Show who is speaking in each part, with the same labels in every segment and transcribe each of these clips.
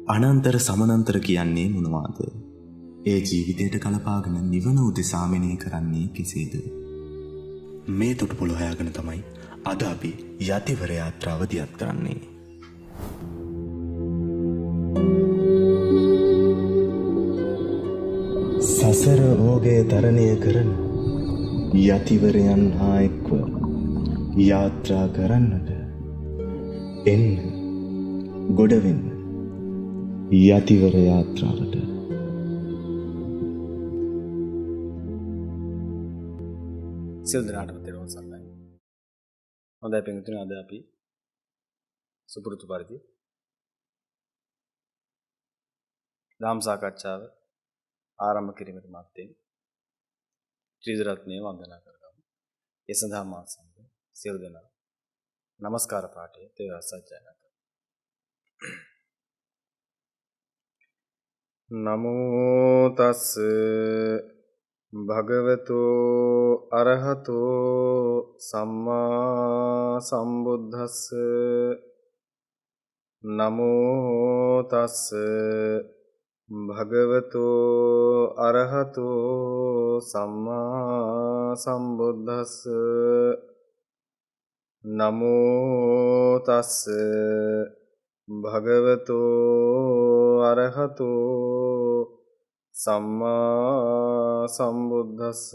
Speaker 1: අනන්තර සමනන්තර කියන්නේ මොනවාද? ඒ ජීවිතයට කලපාගෙන නිවන උදෙසා මෙනෙහි කරන්නේ කෙසේද? මේ තොටුපොළ හොයාගෙන තමයි අද අපි යතිවර යාත්‍රාව දියත් කරන්නේ. සසර රෝගය තරණය කරන යතිවරයන් හා එක්ව යාත්‍රා කරන්නට එන්න ගොඩවෙන්න යතිවර යාත්‍රාවට.
Speaker 2: සියලු දෙනාටම තෙරුවන් සරණයි. හොඳයි පින්තුනි, අද අපි සුපුරුදු පරිදි ධම්ම සාකච්ඡාව ආරම්භ කිරීමට මත්තෙන් ත්‍රිවිධ වන්දනා කරගමු. ඒ සඳහා මාත් සමග සියලු දෙනා নমස්කාර පාඨය තේවා සජ්ජායනා කරමු. නමෝ තස් භගවතු අරහතෝ සම්මා සම්බුද්දස්ස. නමෝ තස් භගවතු අරහතෝ සම්මා සම්බුද්දස්ස. නමෝ තස් භගවතු අරහතෝ සම්මා සම්බුද්දස්ස.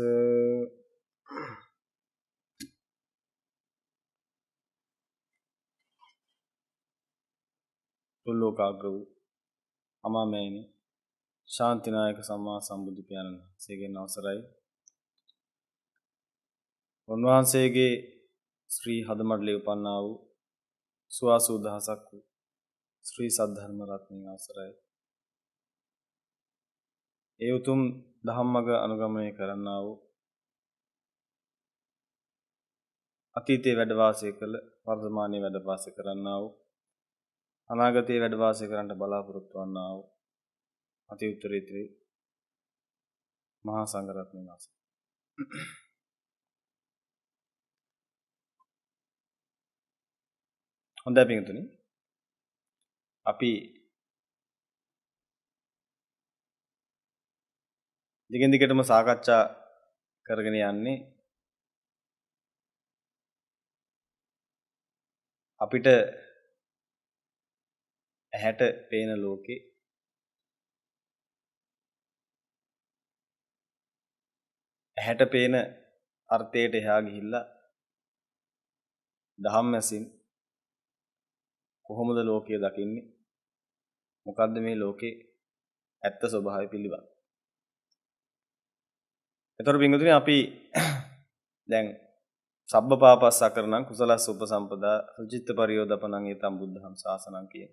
Speaker 2: තුල්ලෝකාග්‍ර වූ අමාමෑණි ශාන්තිනායක සම්මා සම්බුදු පියාණන් වහන්සේගෙන් අවසරයි. උන්වහන්සේගේ ශ්‍රී හදමඩලේ උපන්නා වූ සුවාසූ දහසක් වූ ශ්‍රී සද්ධර්ම රත්නයේ අවසරයි. ඒ උතුම් ධම්මග අනුගමනය කරන්නා වූ අතීතයේ වැඩ වාසය කළ වර්තමානයේ වැඩ වාසය කරන්නා වූ අනාගතයේ වැඩ වාසය කරන්නට බලාපොරොත්තු වන්නා වූ අති උත්තරීතර මහා සංඝ රත්නයේ අවසරයි. හොඳයි පින්තුනි, අපි දිගින් දිගටම සාකච්ඡා කරගෙන යන්නේ අපිට ඇහැට පේන ලෝකේ ඇහැට පේන අර්ථයට එහා ගිහිල්ලා ධම්මසින් කොහොමද ලෝකය දකින්නේ, මොකද්ද මේ ලෝකේ ඇත්ත ස්වභාවය පිළිබඳ. ඒතර පින්වතුනි, අපි දැන් සබ්බ පාපස්සකරණං කුසලස්ස උපසම්පදා සුචිත්ත පරියෝදපණං ඒතම් බුද්ධං ශාසනං කියන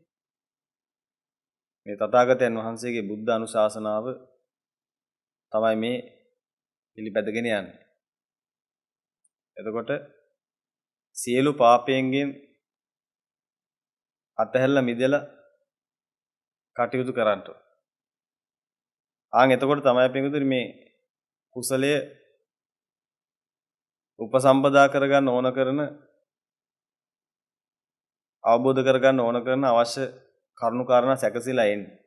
Speaker 2: මේ තථාගතයන් වහන්සේගේ බුද්ධ අනුශාසනාව තමයි මේ පිළිපැදගෙන යන්නේ. එතකොට සියලු පාපයෙන් අතහැරලා මිදලා කටයුතු කරන්න ඕන. එතකොට තමයි පින්වතුනි මේ කුසලය උපසම්පදා කරගන්න ඕන කරන, අවබෝධ කරගන්න ඕන කරන අවශ්‍ය කරුණු කාරණා සැකසීලා එන්නේ.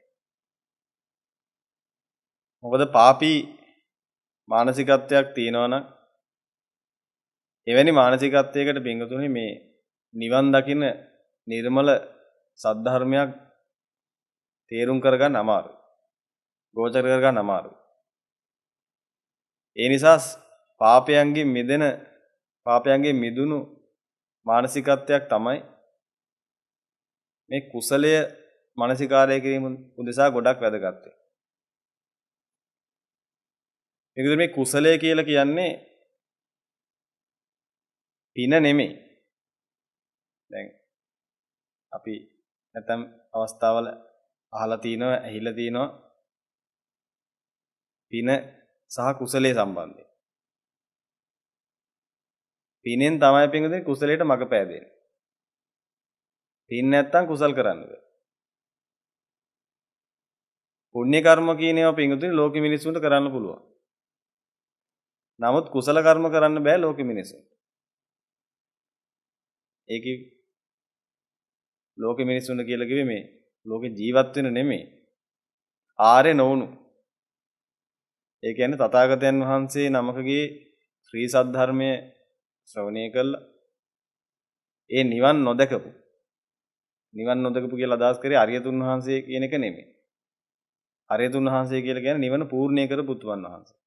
Speaker 2: මොකද පාපී මානසිකත්වයක් තියෙනවා නම් එවැනි මානසිකත්වයකට පින්වතුනි මේ නිවන් දකින්න නිර්මල සද්ධර්මයක් තේරුම් කරගන්න අමාරුයි. ගෝචර කරගන්න අමාරුයි. ඒ නිසා පාපයන්ගෙන් මිදුණු මානසිකත්වයක් තමයි මේ කුසලය මානසිකාරය කිරීම උදෙසා ගොඩක් වැදගත් වෙන්නේ. ඒකද මේ කුසලය කියලා කියන්නේ පින නෙමෙයි. දැන් අපි නැතම් අවස්ථාවල අහලා තිනවා, ඇහිලා තිනවා පින සහ කුසලයේ සම්බන්ධය. පිනෙන් තමයි පින්වතුනි කුසලයට මඟ පෑදෙන්නේ. පින් නැත්තම් කුසල් කරන්න බෑ. පුණ්‍ය කර්ම කියන ඒවා පින්වතුනි ලෝකෙ මිනිස්සුන්ට කරන්න පුළුවන්. නමුත් කුසල කර්ම කරන්න බෑ ලෝකෙ මිනිස්සුන්ට. ඒකේ ලෝකෙ මිනිස්සුන්ට කියලා කිව්වේ මේ ලෝකේ ජීවත් වෙන නෙමෙයි. ආර්ය නොවුණු. ඒ කියන්නේ තථාගතයන් වහන්සේ නමකගේ ශ්‍රී සද්ධර්මයේ ශ්‍රවණය කළා. ඒ නිවන් නොදකපු කියලා අදහස් කරේ අරියතුන් වහන්සේ කියන එක නෙමෙයි. අරියතුන් වහන්සේ කියලා කියන්නේ නිවන පූර්ණේ කරපු උතුමන් වහන්සේ.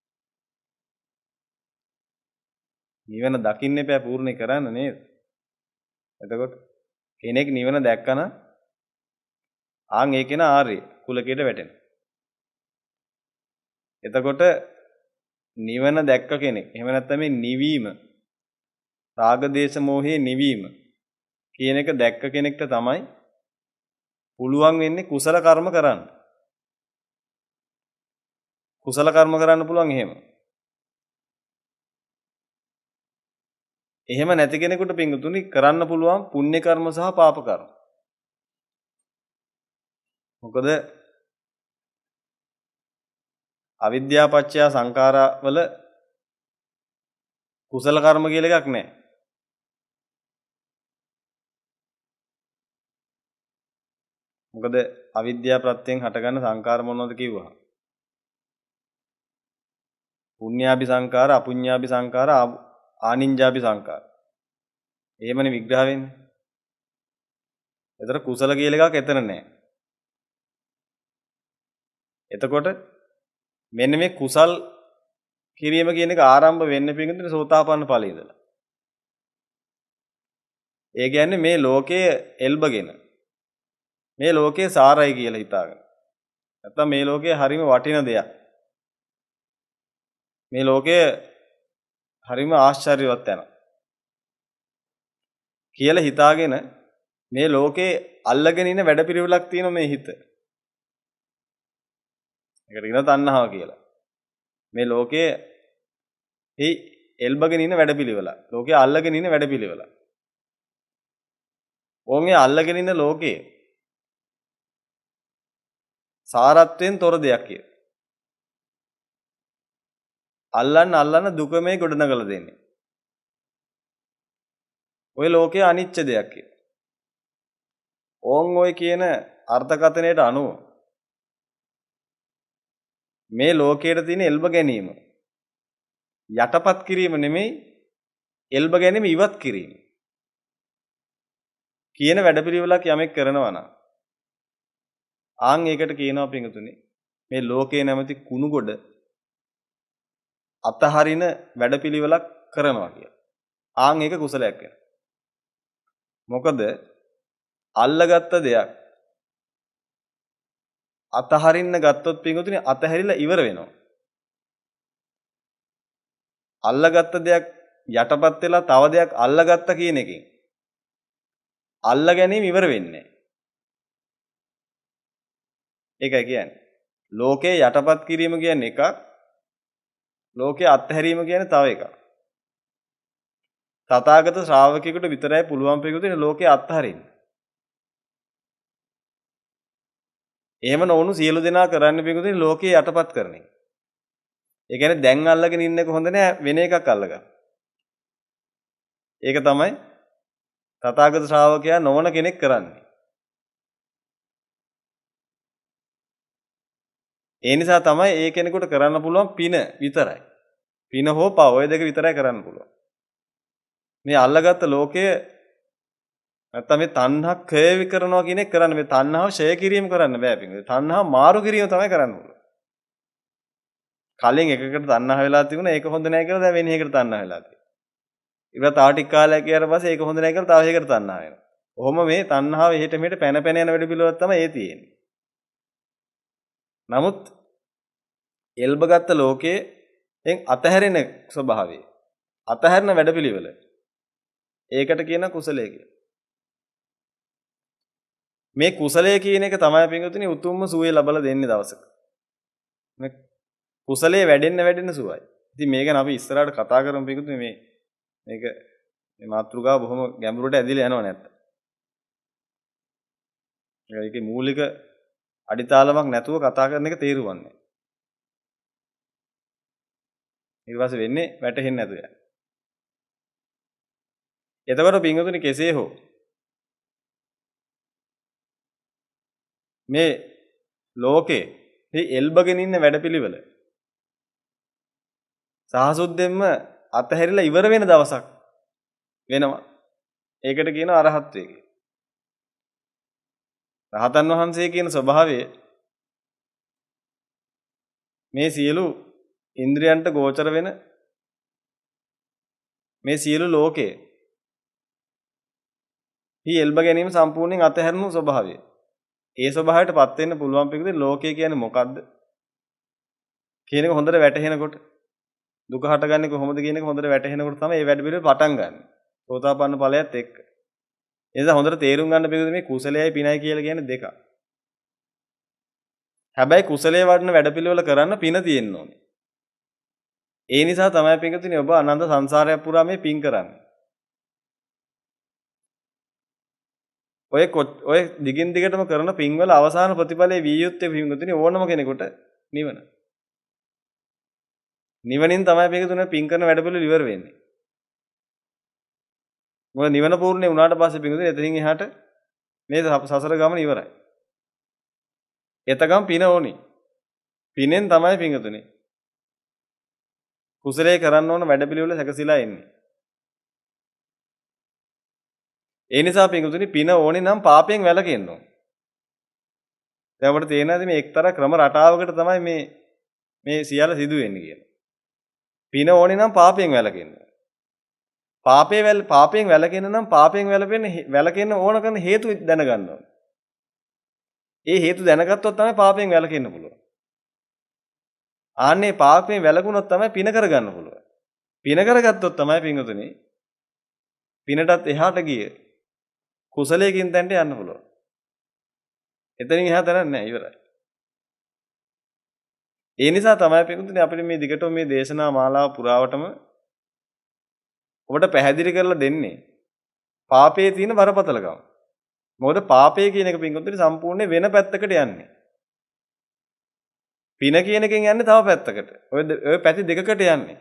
Speaker 2: නිවන දකින්න එපා පූර්ණේ කරන්න නේද? එතකොට කෙනෙක් නිවන දැක්කම ආන් ඒ කෙනා ආර්ය කුලකයට වැටෙනවා. එතකොට නිවන දැක්ක කෙනෙක් එහෙම නැත්නම් මේ නිවීම රාග දේශ මොහේ නිවීම කියන එක දැක්ක කෙනෙක්ට තමයි පුළුවන් වෙන්නේ කුසල කර්ම කරන්න. කුසල කර්ම කරන්න පුළුවන් එහෙම. එහෙම නැති කෙනෙකුට පිංගුතුනි කරන්න පුළුවන් පුණ්‍ය කර්ම සහ පාප කර්ම. මොකද අවිද්‍යාව පත්‍ය සංඛාරා වල කුසල කර්ම කියලා එකක් නැහැ. මොකද අවිද්‍යාව ප්‍රත්‍යයෙන් හටගන්න සංඛාර මොනවද කිව්වහම පුඤ්ඤාභි සංඛාර අපුඤ්ඤාභි සංඛාර ආනිඤ්ඤාභි සංඛාර. එහෙමනේ විග්‍රහ වෙන්නේ. ඒතර කුසල කියලා එකක් එතන නැහැ. එතකොට මෙන්න මේ කුසල් කිරීම කියන එක ආරම්භ වෙන්නේ පිටින් සෝතාපන්න ඵලයේ ඉඳලා. ඒ කියන්නේ මේ ලෝකයේ එල්බගෙන මේ ලෝකයේ සාරයි කියලා හිතාගෙන. නැත්තම් මේ ලෝකයේ හරිම වටින දෙයක්. මේ ලෝකයේ හරිම ආශ්චර්යවත් යනවා. කියලා හිතාගෙන මේ ලෝකේ අල්ලගෙන ඉන්න වැඩපිළිවෙලක් තියෙනවා මේ හිත. ඒකට කියනවා තණ්හාව කියලා. මේ ලෝකයේ එල්බගෙන ඉන්න වැඩපිළිවෙල. ලෝකේ අල්ලගෙන ඉන්න වැඩපිළිවෙල. ඕන්ගේ අල්ලගෙන ඉන්න ලෝකේ සාරත්වයෙන් තොර දෙයක් කිය. අල්ලන්න දුක මේ ගොඩනගලා දෙන්නේ. ඔය ලෝකයේ අනිච්ච දෙයක් කිය. ඕන් ඔය කියන අර්ථකථනයට අනුව මේ ලෝකයට තියෙන එල්බ ගැනීම යටපත් කිරීම නෙමෙයි එල්බ ගැනීම ඉවත් කිරීම කියන වැඩපිළිවෙලක් යමෙක් කරනවා නම් ආන් ඒකට කියනවා පිංගුතුනි මේ ලෝකේ නැමැති කුණු ගොඩ අතහරින වැඩපිළිවෙලක් කරනවා කියලා. ආන් ඒක කුසලයක් වෙනවා. මොකද අල්ලගත්ත දෙයක් අතහරින්න ගත්තොත් පිංගුතුනි අතහැරිලා ඉවර වෙනවා. අල්ලගත්ත දෙයක් යටපත් වෙලා තව දෙයක් අල්ලගත්ත කියන එකෙන් අල්ල ගැනීම ඉවර වෙන්නේ. ඒකයි කියන්නේ. ලෝකේ යටපත් කිරීම කියන්නේ එකක්. ලෝකේ අත්හැරීම කියන්නේ තව එකක්. තථාගත ශ්‍රාවකයෙකුට විතරයි පුළුවන් පිටුනේ ලෝකේ අත්හරින්න. එහෙම නොවුණු සියලු දෙනා කරන්න පිටුනේ ලෝකේ යටපත් කරන එක. ඒ කියන්නේ දැන් අල්ලගෙන ඉන්න එක හොඳ නෑ වෙන එකක් අල්ලගන්න. ඒක තමයි තථාගත ශ්‍රාවකයා නොවන කෙනෙක් කරන්නේ. ඒ නිසා තමයි ඒ කෙනෙකුට කරන්න පුළුවන් පින විතරයි. පින හෝ පව ඔය දෙක විතරයි කරන්න පුළුවන්. මේ අල්ලගත්ත ලෝකය නැත්තම් මේ තණ්හා ක්ෂය කරනවා කියන එක කරන්න මේ තණ්හාව ක්ෂය කිරීම කරන්න බෑ පිටින්. තණ්හාව මාරු කිරීම තමයි කරන්න ඕනේ. කලින් එකකට තණ්හා වෙලා තිබුණා ඒක හොඳ නැහැ කියලා දැන් වෙන එකකට තණ්හා වෙලා තියෙනවා. ඊට තව ටික කාලයක් ගියාට පස්සේ ඒක හොඳ නැහැ කියලා තව එකකට තණ්හා වෙනවා. ඔහොම මේ තණ්හාව එහෙට මෙහෙට පැන පැන යන වැඩ පිළිවෙලක් තමයි ඒ තියෙන්නේ. නමුත් එල්බගත්ත ලෝකයෙන් අතහැරෙන ස්වභාවය අතහැරන වැඩපිළිවෙල ඒකට කියන කුසලය කියලා. මේ කුසලය කියන එක තමයි පින්වතුනි උතුම්ම සුවය ලබලා දෙන්නේ දවසක. මේ කුසලයේ වැඩෙන්න සුවයි. ඉතින් මේක ගැන අපි ඉස්සරහට කතා කරමු පින්වතුනි මේක මේ මාතෘකාව බොහොම ගැඹුරට ඇදිලා යනවා නැත්නම්. ඒකේ මූලික අඩිතාලමක් නැතුව කතා කරන එක තේරුවන්නේ. ඊට පස්සේ වෙන්නේ වැටහෙන්නේ නැතුව යන. එතකොට පින්වතුනි කෙසේ හෝ මේ ලෝකේ මේ එල්බගෙන ඉන්න වැඩපිළිවෙල සාසුද්දෙන්ම අතහැරිලා ඉවර වෙන දවසක් වෙනවා. ඒකට කියනවා අරහත්ත්වය කියලා. රහතන් වහන්සේ කියන ස්වභාවය මේ සියලු ඉන්ද්‍රියන්ට ගෝචර වෙන මේ සියලු ලෝකේ හි එල්බ ගැනීම සම්පූර්ණයෙන් අතහැරණු ස්වභාවය. ඒ ස්වභාවයටපත් වෙන්න පුළුවන් පිළිදේ ලෝකය කියන්නේ මොකද්ද කියන එක හොඳට වැටහෙනකොට දුක හටගන්නේ කොහොමද කියන එක හොඳට වැටහෙනකොට තමයි මේ වැඩ පිළිවෙල පටන් ගන්න. සෝතාපන්න ඵලයත් එක්ක. ඒ නිසා හොඳට තේරුම් ගන්න පිළිදේ මේ කුසලයයි පිනයි කියලා කියන්නේ දෙකක්. හැබැයි කුසලයේ වඩන වැඩ පිළිවෙල කරන්න පින තියෙන්න ඕනේ. ඒ නිසා තමයි පින්කතුනි ඔබ අනන්ත සංසාරයක් පුරා මේ පින් කරන්නේ. ඔය දිගින් දිගටම කරන පින්වල අවසාන ප්‍රතිඵලයේ විය යුත්තේ පින්කතුනි ඕනම කෙනෙකුට නිවන. නිවනින් තමයි පින්කතුනි පින් කරන වැඩ පිළිවෙල ඉවර වෙන්නේ. මොකද නිවන පූර්ණේ වුණාට පස්සේ පින්කතුනි එතනින් එහාට මේ සසර ගමන ඉවරයි. එතකම් පින ඕනි. පිනෙන් තමයි පින්කතුනි කුසලයේ කරන්න ඕන වැඩපිළිවෙල සැකසීලා එන්නේ. ඒ නිසා පින්කතුනි පින ඕනේ නම් පාපයෙන් වැළකෙන්න ඕන. දැන් අපිට තේරෙනවාද මේ එක්තරා ක්‍රම රටාවකට තමයි මේ සියල්ල සිදු වෙන්නේ කියලා. පින ඕනේ නම් පාපයෙන් වැළකෙන්න. පාපයෙන් වැළකෙන්න නම් පාපයෙන් වැළකෙන්න ඕන කරන හේතු දැනගන්න ඕන. ඒ හේතු දැනගත්තොත් තමයි පාපයෙන් වැළකෙන්න පුළුවන්. ආන්නේ පාපයෙන් වැළකුණොත් තමයි පින කරගන්න පුළුවන්. පින කරගත්තොත් තමයි පින්වතුනි පිනටත් එහාට ගිය කුසලයකින් තැන්ට යන්න පුළුවන්. එතනින් එහා තරක් නැහැ ඉවරයි. ඒ නිසා තමයි පින්වතුනි අපිට මේ දිගටම මේ දේශනා මාලාව පුරාවටම ඔබට පැහැදිලි කරලා දෙන්නේ පාපයේ තියෙන බරපතලකම. මොකද පාපය කියන එක පින්වතුනි සම්පූර්ණයෙන් වෙන පැත්තකට යන්නේ. පින කියන එකෙන් යන්නේ තව පැත්තකට. ඔය පැති දෙකකට යන්නේ.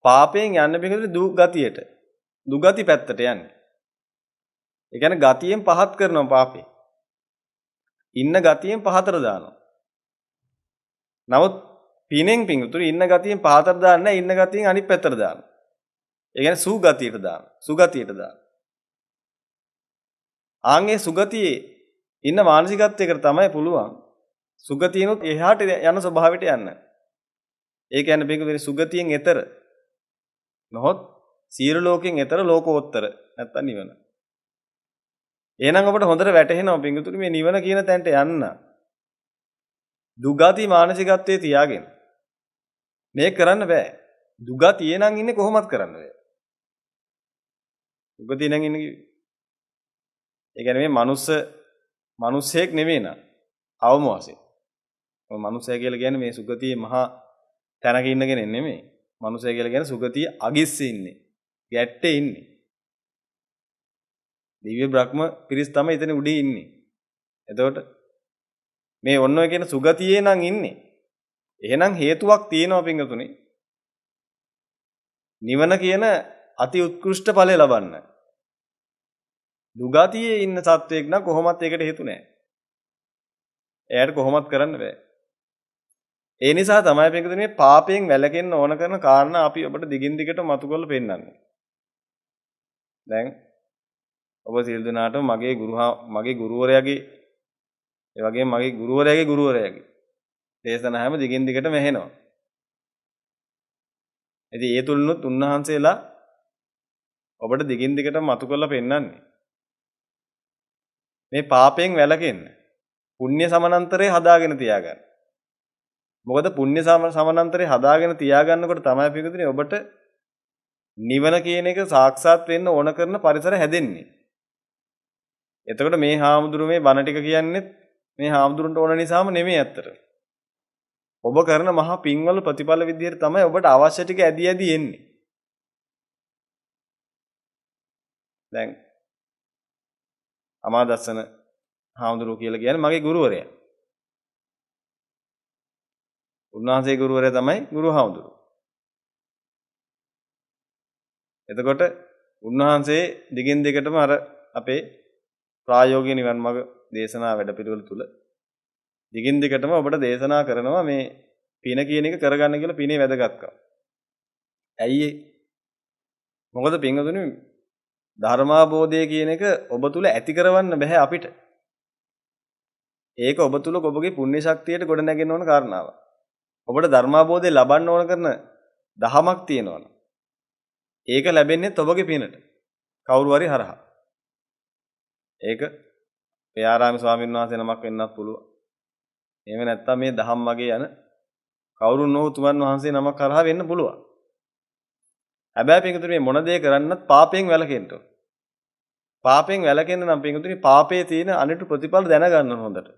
Speaker 2: පාපයෙන් යන්නේ පිටුට දුගතියට. දුගති පැත්තට යන්නේ. ඒ කියන්නේ ගතියෙන් පහත් කරනවා පාපේ. ඉන්න ගතියෙන් පහතට දානවා. නමුත් පිනෙන් පිටුට ඉන්න ගතියෙන් පහතට දාන්නේ නැහැ, ඉන්න ගතියෙන් අනිත් පැත්තට දානවා. ඒ කියන්නේ සුගතියට දානවා. සුගතියට දානවා. ආන්ගේ සුගතියේ ඉන්න මානසිකත්වයකට තමයි පුළුවන් සුගතියනොත් එහාට යන ස්වභාවයට යන්න. ඒ කියන්නේ පින්කතුනි සුගතියෙන් එතර නොහොත් සියලු ලෝකෙන් එතර ලෝකෝත්තර නැත්තම් නිවන. එහෙනම් ඔබට හොඳට වැටහෙනවා පින්කතුනි මේ නිවන කියන තැනට යන්න. දුගති මානසිකත්වයේ තියාගෙන මේක කරන්න බෑ. දුගතියේ නම් ඉන්නේ කොහොමත් කරන්න බෑ. දුගතියේ නම් ඉන්නේ ඒ කියන්නේ මේ මිනිස්සෙක් නෙමෙයි නා අවම වශයෙන්. ඔය මිනිසයා කියලා කියන්නේ මේ සුගතියේ මහා තැනක ඉන්න කෙනෙක් නෙමෙයි. මිනිසයා කියලා කියන්නේ සුගතිය අගිස්සේ ඉන්නේ. ගැට්ටේ ඉන්නේ. දිව්‍ය බ්‍රහ්ම පිරිස් තමයි එතන උඩින් ඉන්නේ. එතකොට මේ ඔන්න ඔය කියන සුගතියේ නම් ඉන්නේ. එහෙනම් හේතුවක් තියෙනවා පින්වතුනි. නිවන කියන අති උත්කෘෂ්ඨ ඵලය ලබන්න. දුගතියේ ඉන්න සත්වයක් නම් කොහොමත් ඒකට හේතු නැහැ. එයාට කොහොමත් කරන්න බෑ. ඒ නිසා තමයි පින්කතුනි මේ පාපයෙන් වැළකෙන්න ඕන කරන කාරණා අපි ඔබට දිගින් දිගට මතු කරලා පෙන්නන්නේ. දැන් ඔබ සියලු දෙනාටම මගේ ගුරුවරයාගේ ඒ වගේම මගේ ගුරුවරයාගේ දේශනා හැම දිගින් දිගටම ඇහෙනවා. ඉතින් ඒ තුලිනුත් උන්වහන්සේලා ඔබට දිගින් දිගටම මතු කරලා පෙන්නන්නේ මේ පාපයෙන් වැළකෙන්න පුණ්‍ය සමනන්තරේ හදාගෙන තියාගන්න. මොකද පුණ්‍ය සමනන්තරේ හදාගෙන තියාගන්නකොට තමයි පිටුතුනි ඔබට නිවන කියන එක සාක්ෂාත් වෙන්න ඕන කරන පරිසර හැදෙන්නේ. එතකොට මේ හාමුදුරුවෝ මේ බණ ටික කියන්නේ මේ හාමුදුරන්ට ඕන නිසාම නෙමෙයි ඇත්තට. ඔබ කරන මහා පින්වල ප්‍රතිඵල විදිහට තමයි ඔබට අවශ්‍ය ටික ඇදී එන්නේ. දැන් අමාදස්සන හාමුදුරුවෝ කියලා කියන්නේ මගේ ගුරුවරයා. උන්වහන්සේ ගුරුවරයා තමයි ගුරු හාමුදුරුවෝ. එතකොට උන්වහන්සේ දිගින් දිගටම අර අපේ ප්‍රායෝගික නිවන් මඟ දේශනා වැඩපිළිවෙල තුල දිගින් දිගටම ඔබට දේශනා කරනවා මේ පින කියන එක කරගන්න කියලා පිනේ වැදගත්කම. ඇයි මොකද පින්වතුනි ධර්මාබෝධය කියන එක ඔබ තුල ඇති කරවන්න බෑ අපිට. ඒක ඔබ තුල ඔබගේ පුණ්‍ය ශක්තියට ගොඩ නැගෙන්න ඕන කාරණාවක්. ඔබට ධර්මාබෝධය ලබන්න ඕන කරන දහමක් තියෙනවනේ. ඒක ලැබෙන්නේ ඔබගේ පිනට. කවුරු හරි හරහා. ඒක පයාරාමි ස්වාමීන් වහන්සේ නමක් වෙන්නත් පුළුවන්. එහෙම නැත්නම් මේ දහම් මගේ යන කවුරුන් නො උතුමන් වහන්සේ නමක් කරහා වෙන්න පුළුවන්. හැබැයි පින්වතුනි මේ මොන දේ කරන්නත් පාපයෙන් වැළකෙන්න ඕන. පාපයෙන් වැළකෙන්න නම් පින්වතුනි පාපයේ තියෙන අනිට ප්‍රතිඵල දැනගන්න හොඳට.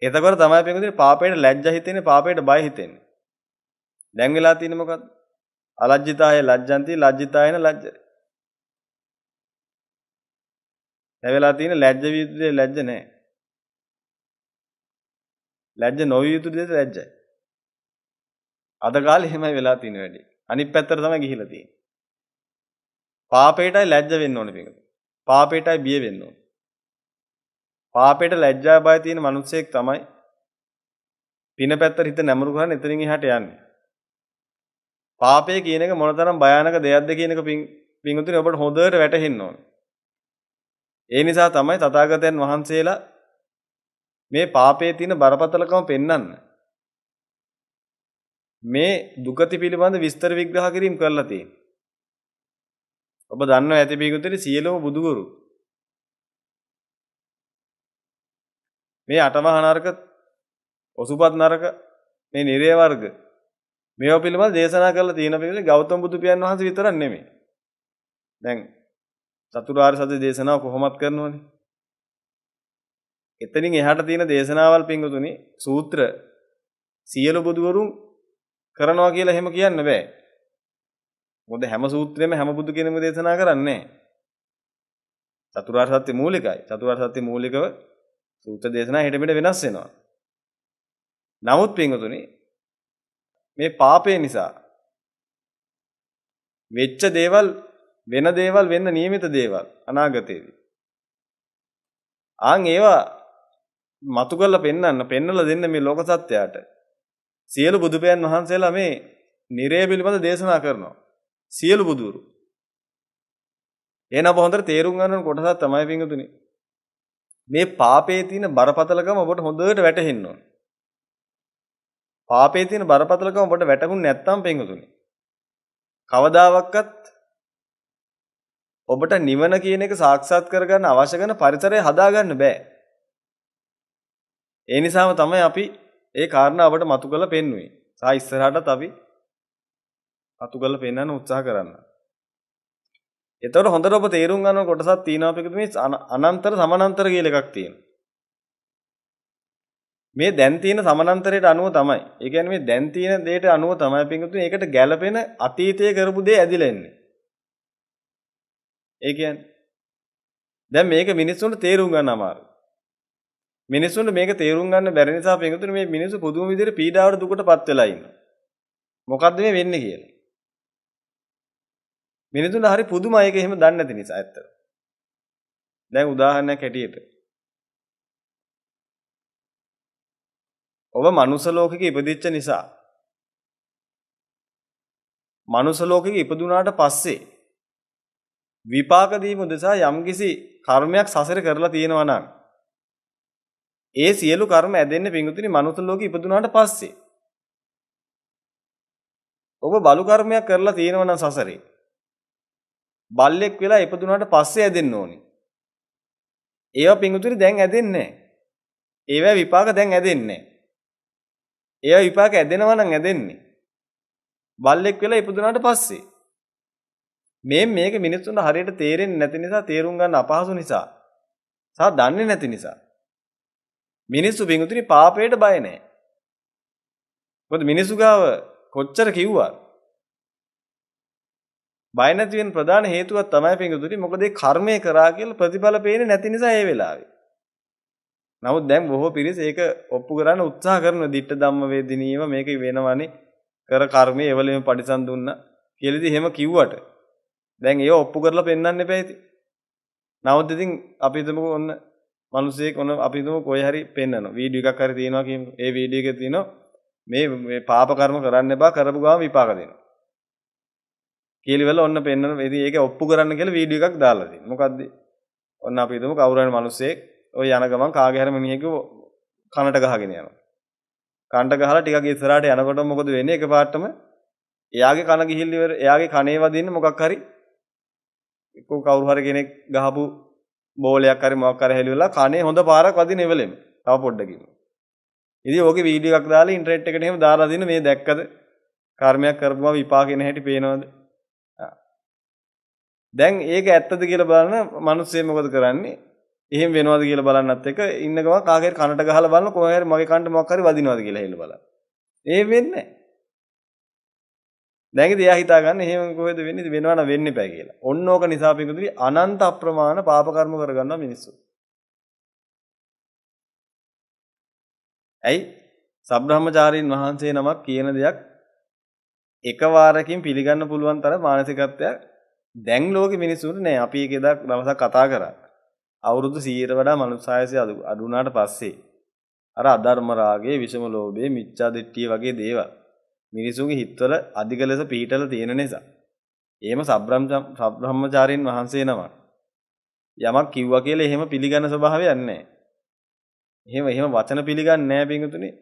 Speaker 2: එතකොට තමයි පින්වතුනි පාපයට ලැජ්ජා හිතෙන්නේ පාපයට බය හිතෙන්නේ. දැන් වෙලා තියෙන්නේ මොකද්ද? අලජ්ජිතාය ලජ්ජන්ති ලජ්ජිතායන ලජ්ජති. දැන් වෙලා තියෙන්නේ ලැජ්ජ විය යුතු දේ ලැජ්ජ නැහැ. ලැජ්ජ නොවිය යුතු දේ ලැජ්ජයි. අද කාලේ එහෙමයි වෙලා තියෙන වැඩි. අනිත් පැත්තට තමයි ගිහිලා තියෙන්නේ. පාපයටයි ලැජ්ජ වෙන්න ඕනේ පිටු. පාපයටයි බිය වෙන්න ඕනේ. පාපයට ලැජ්ජා බය තියෙන මිනිස්සෙක් තමයි පින පැත්තට හිත නැඹුරු කරන්නේ එතනින් එහාට යන්නේ. පාපය කියන එක මොනතරම් භයානක දෙයක්ද කියන එක පින්වතුනි ඔබට හොඳට වැටහෙන්න ඕනේ. ඒ නිසා තමයි තථාගතයන් වහන්සේලා මේ පාපයේ තියෙන බරපතලකම පෙන්වන්න මේ දුගති පිළිබඳ විස්තර විග්‍රහ කිරීම කරලා තියෙනවා. ඔබ දන්නවා ඇති පිටුතරේ සියලුම බුදුගුරු මේ අටමහා නරක, ඔසුපත් නරක, මේ නිරය වර්ග මේවා පිළිබඳ දේශනා කරලා තියෙන පිළිබඳ ගෞතම බුදු පියාණන් වහන්සේ විතරක් නෙමෙයි. දැන් චතුරාර්ය සත්‍ය දේශනාව කොහොමත් කරනවනේ. එතනින් එහාට තියෙන දේශනාවල් පින්වතුනි සූත්‍ර සියලු බුදුවරුන් කරනවා කියලා එහෙම කියන්න බෑ. මොකද හැම සූත්‍රෙම හැම බුදු කෙනෙක්ම දේශනා කරන්නේ නැහැ. චතුරාර්ය සත්‍ය මූලිකයි. චතුරාර්ය සත්‍ය මූලිකව සූත්‍ර දේශනා හෙට මෙට වෙනස් වෙනවා. නමුත් පින්වතුනි මේ පාපය නිසා වෙච්ච දේවල් වෙන දේවල් වෙන්න නියමිත දේවල් අනාගතයේදී. ආන් ඒවා මතු කරලා පෙන්නලා දෙන්න මේ ලෝක සත්‍යයට. සියලු බුදුපයන් වහන්සේලා මේ නිරය පිළිබඳ දේශනා කරනවා. සියලු බුදුරු. එන ඔබ හොඳට තේරුම් ගන්න කොටසක් තමයි පින්වතුනි. මේ පාපයේ තියෙන බරපතලකම ඔබට හොඳට වැටහෙන්න ඕන. පාපයේ තියෙන බරපතලකම ඔබට වැටහුන්නේ නැත්නම් පින්වතුනි. කවදාවත් ඔබට නිවන කියන එක සාක්ෂාත් කරගන්න අවශ්‍ය කරන පරිසරය හදාගන්න බෑ. ඒ නිසාම තමයි අපි ඒ කාරණා අපට මතු කරලා පෙන්වුවේ. සා ඉස්සරහටත් අපි මතු කරලා පෙන්වන්න උත්සාහ කරන්න. එතකොට හොඳට ඔබ තේරුම් ගන්න කොටසක් තියෙනවා පිටු මේ අනන්තර සමානන්තර කියලා එකක් තියෙනවා. මේ දැන් තියෙන සමානන්තරයට අනුව තමයි. ඒ කියන්නේ මේ දැන් තියෙන දෙයට අනුව තමයි පිටු ඒකට ගැළපෙන අතීතයේ කරපු දේ ඇදිලා එන්නේ. ඒ කියන්නේ දැන් මේක මිනිස්සුන්ට තේරුම් ගන්න අමාරුයි. මිනිස්සුන්ට මේක තේරුම් ගන්න බැරි නිසා පිටුතුනේ මේ මිනිස්සු පුදුම විදිහට පීඩාවට දුකටපත් වෙලා ඉන්නවා. මොකද්ද මේ වෙන්නේ කියලා. මිනිසුන්ට හරි පුදුමයි ඒක එහෙම දන්නේ නැති නිසා ඇත්තට. දැන් උදාහරණයක් හැටියට ඔබ මනුස්ස ලෝකෙක ඉපදිච්ච නිසා මනුස්ස ලෝකෙක ඉපදුනාට පස්සේ විපාක දීම උදෙසා යම්කිසි කර්මයක් සසර කරලා තියෙනවා නම් ඒ සියලු කර්ම ඇදෙන්නේ පිංගුතුනි මනුස්ස ලෝකෙ ඉපදුනාට පස්සේ. ඔබ බලු කර්මයක් කරලා තියෙනවා නම් සසරේ බල්ලෙක් වෙලා ඉපදුනාට පස්සේ ඇදෙන්න ඕනි. ඒවා පිංගුතුනි දැන් ඇදෙන්නේ නැහැ. ඒවා විපාක දැන් ඇදෙන්නේ නැහැ. ඒවා විපාක ඇදෙනවා නම් ඇදෙන්නේ බල්ලෙක් වෙලා ඉපදුනාට පස්සේ. මේක මිනිස්සුන්ට හරියට තේරෙන්නේ නැති නිසා තේරුම් ගන්න අපහසු නිසා සහ දන්නේ නැති නිසා මිනිස්සු පිංගුතුනි පාපයට බය නැහැ. මොකද මිනිස්සු ගාව කොච්චර කිව්වා බය නැති වෙන ප්‍රධාන හේතුවක් තමයි පිංගුතුනි මොකද ඒ කර්මය කරා කියලා ප්‍රතිඵල පේන්නේ නැති නිසා ඒ වෙලාවේ. නමුත් දැන් බොහෝ පිරිස ඒක ඔප්පු කරන්න උත්සාහ කරනවා ditta ධම්ම වේදිනීව මේක වෙනවනේ කර කර්මයේ එවලෙම පරිසම් දුන්නා කියලා ඉතින් එහෙම කිව්වට දැන් ඒව ඔප්පු කරලා පෙන්වන්න එපා ඉතින්. නමුත් ඉතින් අපි හිතමුකෝ ඔන්න මිනිස්සෙක් ඔන්න අපි හිතමු කොයි හරි පෙන්නනවා. වීඩියෝ එකක් හරි තියෙනවා කියමු. ඒ වීඩියෝ එකේ තියෙනවා මේ පාප කර්ම කරන්න එපා කරපු ගාම විපාක දෙනවා. කීලිවල ඔන්න පෙන්නන ඉතින් ඒක ඔප්පු කරන්න කියලා වීඩියෝ එකක් දාලා තියෙනවා. මොකද්ද? ඔන්න අපි හිතමු කවුරු හරි මිනිස්සෙක් ওই යන ගමන් කාගේ හරි මිනිහෙක්ව කනට ගහගෙන යනවා. කනට ගහලා ටිකක් ඉස්සරහට යනකොට මොකද වෙන්නේ? එකපාරටම එයාගේ කන ගිහිල්ල ඉවර එයාගේ කනේ වදින්න මොකක් හරි එක්ක කවුරු හරි කෙනෙක් ගහපු බෝලයක් හරි මොකක් හරි හැලිවලා කනේ හොඳ පාරක් වදින ඉවලෙම. තව පොඩ්ඩකින්. ඉතින් ඕකේ වීඩියෝ එකක් දාලා ඉන්ටර්නෙට් එකට එහෙම දාලා දින මේ දැක්කද? කර්මයක් කරපුවා විපාක එන හැටි පේනවද? දැන් ඒක ඇත්තද කියලා බලන මිනිස්සු මොකද කරන්නේ? එහෙම වෙනවද කියලා බලන්නත් එක ඉන්න ගමන් කාගේ කනට ගහලා බලන කොහේ හරි මගේ කනට මොකක් හරි වදිනවද කියලා හෙල බලන්න. ඒ වෙන්නේ නැහැ. දැන් ඉතින් එයා හිතා ගන්න එහෙම කොහෙද වෙන්නේ? ඉතින් වෙනවා නම් වෙන්න එපා කියලා. ඔන්න ඕක නිසා පිටුදුරි අනන්ත අප්‍රමාණ පාප කර්ම කරගන්නවා මිනිස්සු. ඇයි? සබ්‍රහ්මචාරීන් වහන්සේ නමක් කියන දෙයක් එකවාරකින් පිළිගන්න පුළුවන් තරම් මානසිකත්වයක් දැන් ලෝකෙ මිනිස්සුන්ට නෑ. අපි එක දවසක් කතා කරා. අවුරුදු 100ට වඩා මනුස්සායසය අඩු වුණාට පස්සේ අර අධර්ම රාගයේ විෂම ලෝභයේ මිච්ඡා දිට්ඨිය වගේ දේවල් මිනිසුන්ගේ හිතවල අධික ලෙස පිහිටලා තියෙන නිසා එහෙම සබ්‍රහ්මචාරීන් වහන්සේ නමක් යමක් කිව්වා කියලා එහෙම පිළිගන්න ස්වභාවයක් නැහැ. එහෙම වචන පිළිගන්නේ නැහැ පිටුතුනේ.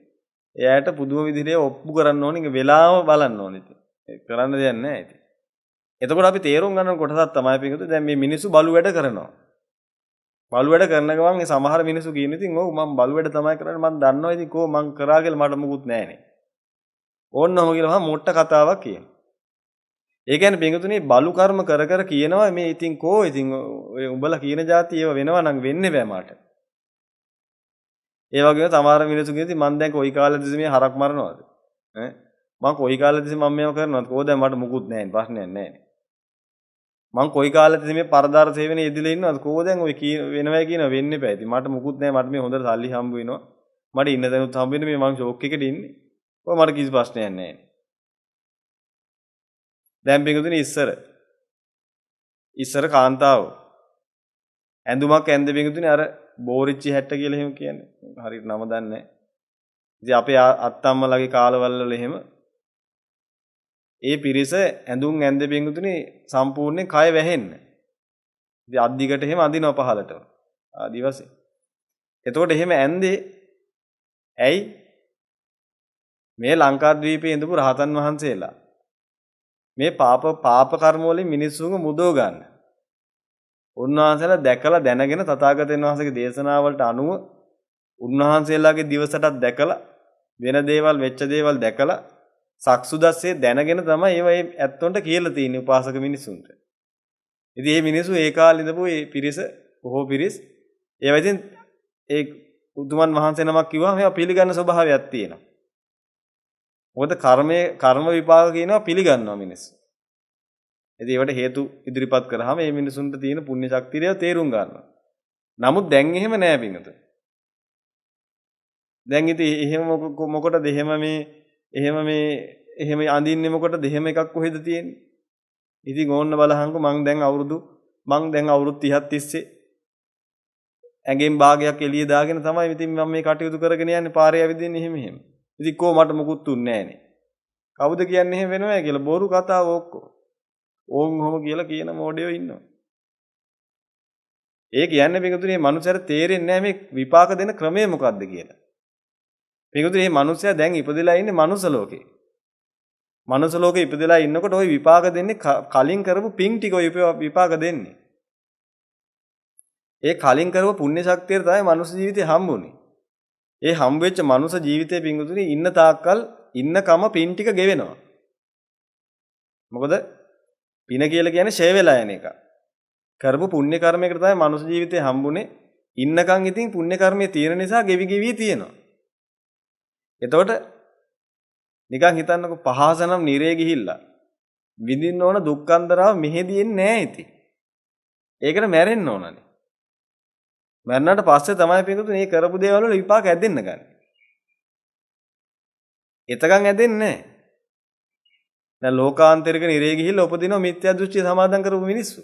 Speaker 2: එයාට පුදුම විදිහට ඔප්පු කරන්න ඕනේ වෙලාව බලන්න ඕනේ. කරන්න දෙයක් නැහැ ඉතින්. එතකොට අපි තේරුම් ගන්න කොටසක් තමයි පිටුතුනේ දැන් මේ මිනිස්සු බලු වැඩ කරනවා. බලු වැඩ කරන ගමන් මේ සමහර මිනිස්සු කියන ඉතින් ඔව් මම බලු වැඩ තමයි කරන්නේ මම දන්නවා ඉතින් කෝ මං කරා කියලා මට මුකුත් නැහැනේ. ඕන්නම කියලා මම මොට්ට කතාවක් කියනවා. ඒ කියන්නේ පිටුතුනේ බලු කර්ම කර කර කියනවා මේ ඉතින් කෝ ඉතින් ඔය උඹලා කියන જાති ඒව වෙනවා නම් වෙන්නේ බෑ මට. ඒ වගේම සමහර මිනිස්සු කියන ඉතින් මං දැන් කොයි කාලෙදද මේ හරක් මරනවද? ඈ මං කොයි කාලෙදද මම මේව කරනවද? කෝ දැන් මට මුකුත් නැහැ ප්‍රශ්නයක් නැහැ. මං කොයි කාලෙදද මේ පරදාර සේවනයේ යෙදিলা ඉන්නවද? කෝ දැන් ඔය වෙනවයි කියන වෙන්නේ බෑ. ඉතින් මට මුකුත් නැහැ. මට මේ හොඳට සල්ලි හම්බ වෙනවා. මට ඉන්න දැනුත් හම්බ වෙන්නේ මේ මං ෂෝක් එකකට ඉන්නේ. ඔය මට කිසි ප්‍රශ්නයක් නැහැ. දැන් පිටුතුනේ ඉස්සර කාන්තාව ඇඳුමක් ඇඳ පිටුතුනේ අර බෝරිච්චි හැට්ට කියලා එහෙම කියන්නේ. හරියට නම දන්නේ නැහැ. ඉතින් අපේ අත්තම්මලාගේ කාලවල වල එහෙම ඒ පිරිස ඇඳුම් ඇඳ පිටුතුනේ සම්පූර්ණයෙන් කය වැහෙන්න. ඉතින් අද්දිකට එහෙම අදිනවා පහලට. ආදි වශයෙන්. එතකොට එහෙම ඇඳේ ඇයි මේ ලංකාද්වීපයේ ඉඳපු රහතන් වහන්සේලා මේ පාප කර්ම වලින් මිනිස්සුන්ව මුදව ගන්න. උන්වහන්සේලා දැකලා දැනගෙන තථාගතයන් වහන්සේගේ දේශනාවලට අනුව උන්වහන්සේලාගේ දිවසටත් දැකලා වෙන දේවල් වෙච්ච දේවල් දැකලා සක්සුදස්සේ දැනගෙන තමයි ඒව ඒ ඇත්තොන්ට කියලා තියෙන්නේ උපාසක මිනිසුන්ට. ඉතින් මේ මිනිස්සු ඒ කාලේ ඉඳපු මේ පිරිස බොහෝ පිරිස් ඒවා ඉතින් ඒ උතුමන් වහන්සේ නමක් කිව්වම ඒවා පිළිගන්න ස්වභාවයක් තියෙනවා. මොකද කර්ම විපාක කියනවා පිළිගන්නවා මිනිස්සු. ඉතින් ඒවට හේතු ඉදිරිපත් කරාම මේ මිනිසුන්ට තියෙන පුණ්‍ය ශක්තිය තේරුම් ගන්නවා. නමුත් දැන් එහෙම නෑ පිටුත. දැන් ඉතින් එහෙම මොකටද එහෙම අඳින්නේ මොකටද එහෙම එකක් කොහෙද තියෙන්නේ? ඉතින් ඕන්න බලහන්කො මං දැන් අවුරුදු 30ක් තිස්සේ ඇඟෙන් භාගයක් එළිය දාගෙන තමයි ඉතින් මම මේ කටයුතු කරගෙන යන්නේ පාරේ ඇවිදින්නේ එහෙම. ඉතින් කෝ මට මුකුත් තුන්නේ නෑනේ. කවුද කියන්නේ එහෙම වෙනවා කියලා බොරු කතාව ඔක්කොම. ඕන් ඔහොම කියලා කියන මොඩියෝ ඉන්නවා. ඒ කියන්නේ පිටුතුනේ මේ මනුස්සයර තේරෙන්නේ නැහැ මේ විපාක දෙන ක්‍රමය මොකක්ද කියලා. පිටුතුනේ මේ මනුස්සයා දැන් ඉපදෙලා ඉන්නේ මනුස්ස ලෝකේ. මනුස්ස ලෝකේ ඉපදෙලා ඉන්නකොට ওই විපාක දෙන්නේ කලින් කරපු පින් ටික ওই විපාක දෙන්නේ. ඒ කලින් කරපු පුණ්‍ය ශක්තිය තමයි මනුස්ස ජීවිතේ හම්බුනේ. ඒ හම්බ වෙච්ච මනුස්ස ජීවිතේ පිටුතුනේ ඉන්න තාක්කල් ඉන්නකම පින් ටික ගෙවෙනවා. මොකද පින කියලා කියන්නේ ෂේ වෙලා යන එක. කරපු පුණ්‍ය කර්මයකට තමයි මනුස්ස ජීවිතේ හම්බුනේ. ඉන්නකන් ඉතින් පුණ්‍ය කර්මයේ තියෙන නිසා ගෙවි තියෙනවා. එතකොට නිකන් හිතන්නකො පහසනම් නිරේ ගිහිල්ලා විඳින්න ඕන දුක්ඛන්දරාව මෙහෙදී එන්නේ නැහැ ඉතින්. ඒකට මැරෙන්න ඕනනේ. මැරුණාට පස්සේ තමයි පිටුතුනේ මේ කරපු දේවල් වල විපාක ඇදෙන්න ගන්න. එතකන් ඇදෙන්නේ නැහැ. දැන් ලෝකාන්තරික නිරේ ගිහිල්ලා උපදිනවා මිත්‍යා දෘෂ්ටි සමාදන් කරපු මිනිස්සු.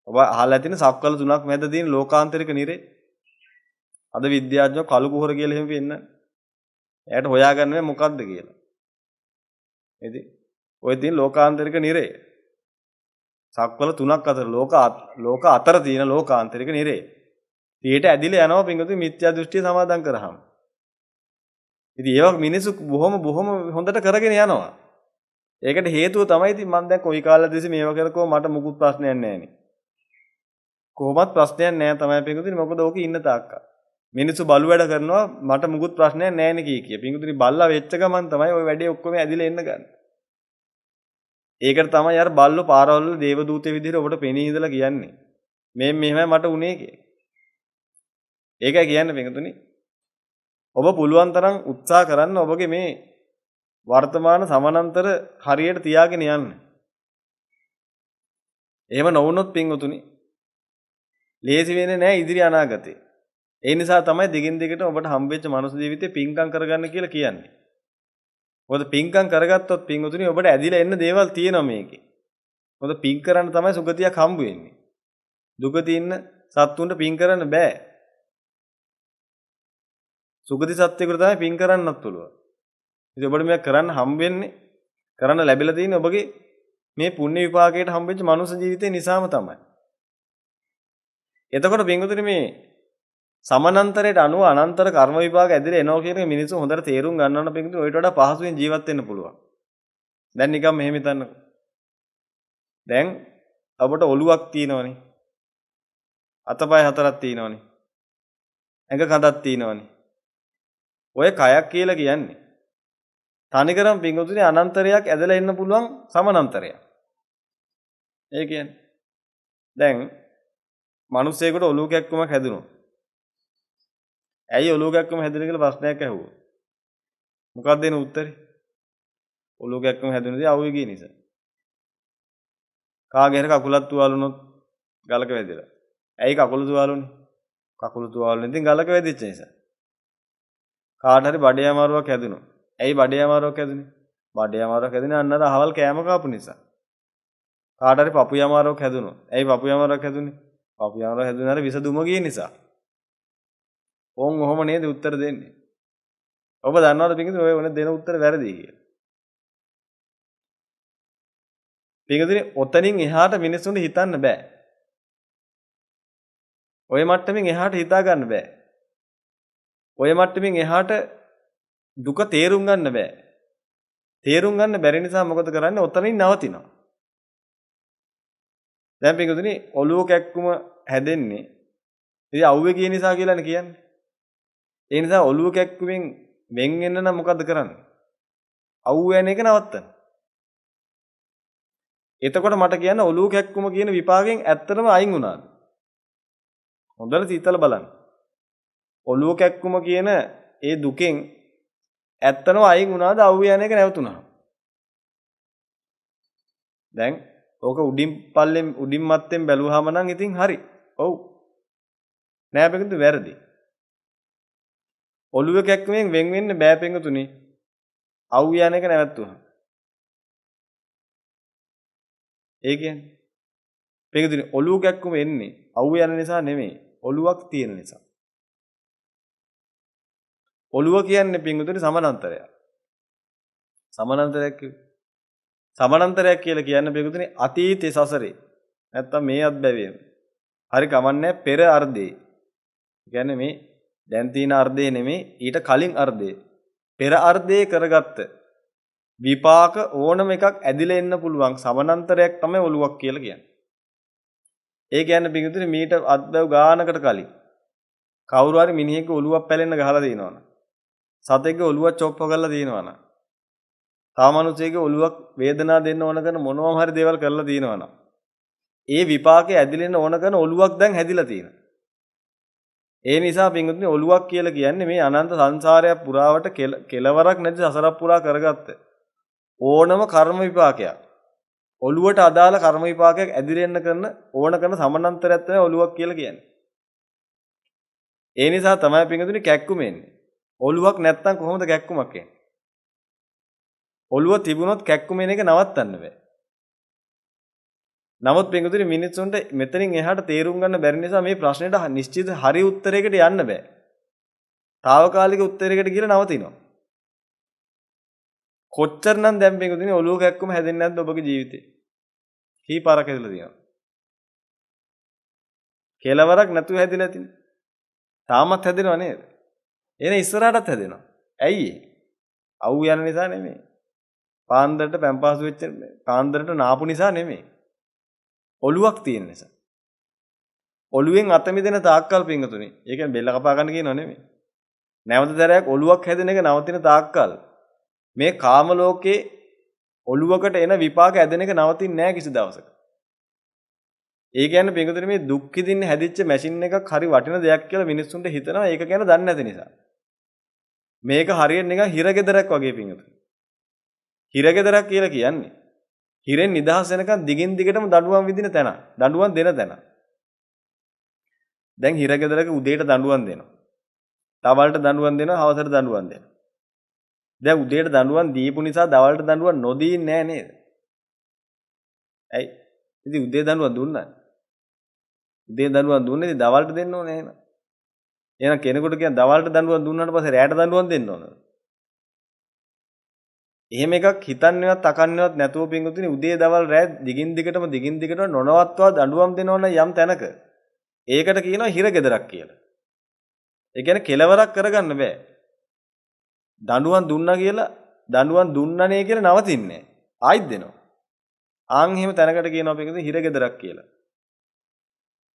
Speaker 2: ඔබ අහලා තියෙන සක්වල තුනක් මැද තියෙන ලෝකාන්තරික නිරේ. අද විද්‍යාඥයෝ කළු කුහර කියලා එහෙම වෙන්න. එයාට හොයාගන්න මොකද්ද කියලා. ඉතින් ඔය තියෙන ලෝකාන්තරික නිරේ. සක්වල තුනක් අතර ලෝක අතර තියෙන ලෝකාන්තරික නිරේ. ඊට ඇදිලා යනවා පින්වතුනි මිත්‍යා දෘෂ්ටිය සමාදන් කරාම. ඉතින් ඒවා මිනිස්සු බොහොම හොඳට කරගෙන යනවා. ඒකට හේතුව තමයි ඉතින් මම දැන් කොයි කාලෙද ඉතින් මේව කරකෝ මට මුකුත් ප්‍රශ්නයක් නැහැ නේ. කොහොමත් ප්‍රශ්නයක් නැහැ තමයි පින්වතුනි මොකද ඕක ඉන්න තාක්කා. මිනිස්සු බලු වැඩ කරනවා මට මුකුත් ප්‍රශ්නයක් නැහැ නේ කිය. පින්වතුනි බල්ලා වෙච්ච ගමන් තමයි ওই වැඩේ ඔක්කොම ඇදිලා එන්න ගන්න. ඒකට තමයි අර බල්ලෝ පාරවල් වල දේව දූතයෙක් විදිහට ඔබට පෙනී ඉඳලා කියන්නේ. මේ මෙහෙමයි මට උනේ කියලා. ඒකයි කියන්නේ පින්වතුනි. ඔබ පුළුවන් තරම් උත්සාහ කරන්න ඔබගේ මේ වර්තමාන සමානන්තර හරියට තියාගෙන යන්න. එහෙම නොවුනොත් පින්වතුනි ලේසි වෙන්නේ නැහැ ඉදිරි අනාගතේ. ඒ නිසා තමයි දිගින් දිගට ඔබට හම්බෙච්ච මනුස්ස ජීවිතේ පින්කම් කරගන්න කියලා කියන්නේ. මොකද පින්කම් කරගත්තොත් පින්වතුනි ඔබට ඇදිලා එන්න දේවල් තියෙනවා මේකේ. මොකද පින් කරන්න තමයි සුගතියක් හම්බ වෙන්නේ. දුගතිය ඉන්න සත්තුන්ට පින් කරන්න බෑ. සුගති සත්‍යයකට තමයි පින් කරන්නත් පුළුවන්. ඉතින් ඔබට මේක කරන්න හම්බ වෙන්නේ කරන්න ලැබිලා තියෙන්නේ ඔබගේ මේ පුණ්‍ය විපාකයට හම්බෙච්ච මනුස්ස ජීවිතේ නිසාම තමයි. එතකොට පින්වතුනි මේ සමානන්තරයට අනුව අනන්තර කර්ම විපාක ඇදිලා එනවා කියන එක මිනිස්සු හොඳට තේරුම් ගන්නවනම් පින්වතුනි ඔයිට වඩා පහසුවෙන් ජීවත් වෙන්න පුළුවන්. දැන් නිකන් මෙහෙම හිතන්නකෝ. දැන් අපට ඔලුවක් තියෙනවනේ. අතපය හතරක් තියෙනවනේ. ඇඟ කඳක් තියෙනවනේ. ඔය කයක් කියලා කියන්නේ තනිකරම පින්වතුනි අනන්තරයක් ඇදලා එන්න පුළුවන් සමානන්තරයක්. ඒ කියන්නේ දැන් මිනිස්සෙකුට ඔලුව කැක්කමක් හැදුණා. ඇයි ඔලුව කැක්කම හැදුනේ කියලා ප්‍රශ්නයක් ඇහුවා. මොකක්ද දෙන උත්තරේ? ඔලුව කැක්කම හැදුනේදී අවුවේ ගිය නිසා. කාගේ හරි කකුලක් තුවාලුනොත් ගලක වැදිලා. ඇයි කකුල තුවාලුනේ? කකුල තුවාලුනේ ඉතින් ගලක වැදිච්ච නිසා. කාට හරි බඩේ අමාරුවක් හැදුණා. ඇයි බඩේ අමාරුවක් හැදුනේ? බඩේ අමාරුවක් හැදුනේ අන්න අර අහවල් කෑම කාපු නිසා. කාට හරි පපුවේ අමාරුවක් හැදුණා. ඇයි පපුවේ අමාරුවක් හැදුනේ? පපුවේ අමාරුවක් හැදුනේ අර විස දුම ගිය නිසා. ඕන් ඔහොම නේද උත්තර දෙන්නේ. ඔබ දන්නවද පිටින් ඔය වෙන දෙන උත්තර වැරදි කියලා. පිටින් ඔතනින් එහාට මිනිස්සුන්ට හිතන්න බෑ. ඔය මට්ටමින් එහාට හිතා ගන්න බෑ. ඔය මට්ටමින් එහාට දුක තේරුම් ගන්න බෑ. තේරුම් ගන්න බැරි නිසා මොකද කරන්නේ? ඔතනින් නවතිනවා. දැන් පිටුදුනි ඔලුව කැක්කුම හැදෙන්නේ ඉතින් අවුවේ ගිය නිසා කියලානේ කියන්නේ. ඒ නිසා ඔලුව කැක්කුමෙන් වෙන් වෙන්න නම් මොකද කරන්නේ? අවුව යන එක නවත්තන්න. එතකොට මට කියන්න ඔලුව කැක්කුම කියන විපාකයෙන් ඇත්තටම අයින් වුණාද? හොඳට සිතලා බලන්න. ඔලුව කැක්කුම කියන ඒ දුකෙන් ඇත්තටම අයින් වුණාද අවුව යන එක නැවතුණා? දැන් ඕක උඩින් මත්තෙන් බැලුවාම නම් ඉතින් හරි. ඔව්. නෑ බෙකතු වැරදි. ඔළුව කැක්කමෙන් වෙන් වෙන්න බෑ පෙඟතුනි. අවු යන එක නැවතුණා. ඒ කියන්නේ පෙඟතුනි ඔළුව කැක්කම එන්නේ අවු යන නිසා නෙමෙයි. ඔළුවක් තියෙන නිසා. ඔළුව කියන්නේ පෙඟතුනි සමානන්තරයක්. සමානන්තරයක් කියලා කියන්නේ පෙඟතුනි අතීතේ සසරේ. නැත්තම් මේ අත්බැවීම. හරි කමන්නේ පෙර අර්ධේ. කියන්නේ මේ දැන් තියෙන අර්ධේ නෙමෙයි ඊට කලින් අර්ධේ. පෙර අර්ධේ කරගත්ත විපාක ඕනම එකක් ඇදිලා එන්න පුළුවන් සමානන්තරයක් තමයි ඔලුවක් කියලා කියන්නේ. ඒ කියන්නේ පිටුතුනේ මීට අත්බැව් ගානකට කලින් කවුරු හරි මිනිහෙක්ගේ ඔලුවක් පැලෙන්න ගහලා දිනවනම් සතෙක්ගේ ඔලුවක් චොප්ප කරලා දිනවනම් සාමානුෂයෙක්ගේ ඔලුවක් වේදනාව දෙන්න ඕන කරන මොනවාම හරි දේවල් කරලා දිනවනම් ඒ විපාකේ ඇදිලා එන්න ඕන කරන ඔලුවක් දැන් හැදිලා තියෙනවා. ඒ නිසා පින්වත්නි ඔලුවක් කියලා කියන්නේ මේ අනන්ත සංසාරයක් පුරාවට කෙලවරක් නැති සසරක් පුරා කරගත්ත ඕනම කර්ම විපාකයක්. ඔලුවට අදාළ කර්ම විපාකයක් ඇදිරෙන්න කරන ඕන කරන සමානන්තරයක් තමයි ඔලුවක් කියලා කියන්නේ. ඒ නිසා තමයි පින්වත්නි කැක්කුම එන්නේ. ඔලුවක් නැත්තම් කොහොමද කැක්කුමක් එන්නේ? ඔලුව තිබුණොත් කැක්කුම එන එක නවත්තන්න බෑ. නමුත් පින්වතුනි මිනිස්සුන්ට මෙතනින් එහාට තේරුම් ගන්න බැරි නිසා මේ ප්‍රශ්නෙට නිශ්චිත හරි උත්තරයකට යන්න බෑ. తాවකාලික උත්තරයකට කියලා නවතිනවා. කොච්චරනම් දැන් පින්වතුනි ඔලුව කැක්කම හැදෙන්නේ නැද්ද ඔබගේ ජීවිතේ? කී පාරක් හැදලා තියෙනවද? කෙලවරක් නැතුව හැදිලා තිනේ. තාමත් හැදෙනව නේද? එන ඉස්සරහටත් හැදෙනවා. ඇයි ඒ? අවු යන නිසා නෙමෙයි. පාන්දරට පැම්පාසු වෙච්ච පාන්දරට නාපු නිසා නෙමෙයි. ඔලුවක් තියෙන නිසා. ඔලුවෙන් අත මිදෙන තාක්කල් පින්වතුනි. ඒ කියන්නේ බෙල්ල කපා ගන්න කියනව නෙමෙයි. නැවත දරයක් ඔලුවක් හැදෙන එක නවතින තාක්කල් මේ කාම ලෝකේ ඔලුවකට එන විපාක ඇදෙන එක නවතින්නේ නැහැ කිසි දවසක. ඒ කියන්නේ පින්වතුනි මේ දුක් විඳින්න හැදිච්ච මැෂින් එකක් හරි වටින දෙයක් කියලා මිනිස්සුන්ට හිතනවා ඒක ගැන දන්නේ නැති නිසා. මේක හරියට නිකන් හිරගෙදරක් වගේ පින්වතුනි. හිරගෙදරක් කියලා කියන්නේ හිරෙන් නිදහස් වෙනකන් දිගින් දිගටම දඬුවම් විඳින තැන. දඬුවම් දෙන තැන. දැන් හිරගෙදරක උදේට දඬුවම් දෙනවා. දවල්ට දඬුවම් දෙනවා, හවසට දඬුවම් දෙනවා. දැන් උදේට දඬුවම් දීපු නිසා දවල්ට දඬුවම් නොදී නෑ නේද? ඇයි? ඉතින් උදේ දඬුවම් දුන්නා. උදේ දඬුවම් දුන්නේ ඉතින් දවල්ට දෙන්න ඕනේ එහෙනම්. එහෙනම් කෙනෙකුට කියන දවල්ට දඬුවම් දුන්නාට පස්සේ රැයට දඬුවම් දෙන්න ඕනද? එහෙම එකක් හිතන්නේවත් අකන්නේවත් නැතුව පින්වතුනි උදේ දවල් රැය දිගින් දිගටම නොනවත්වා දඬුවම් දෙනවනම් යම් තැනක ඒකට කියනවා හිරගෙදරක් කියලා. ඒ කියන්නේ කෙලවරක් කරගන්න බෑ. දඬුවම් දුන්නා කියලා දඬුවම් දුන්නනේ කියලා නවතින්නේ නෑ. ආයිත් දෙනවා. ආන් එහෙම තැනකට කියනවා පින්වතුනි හිරගෙදරක් කියලා.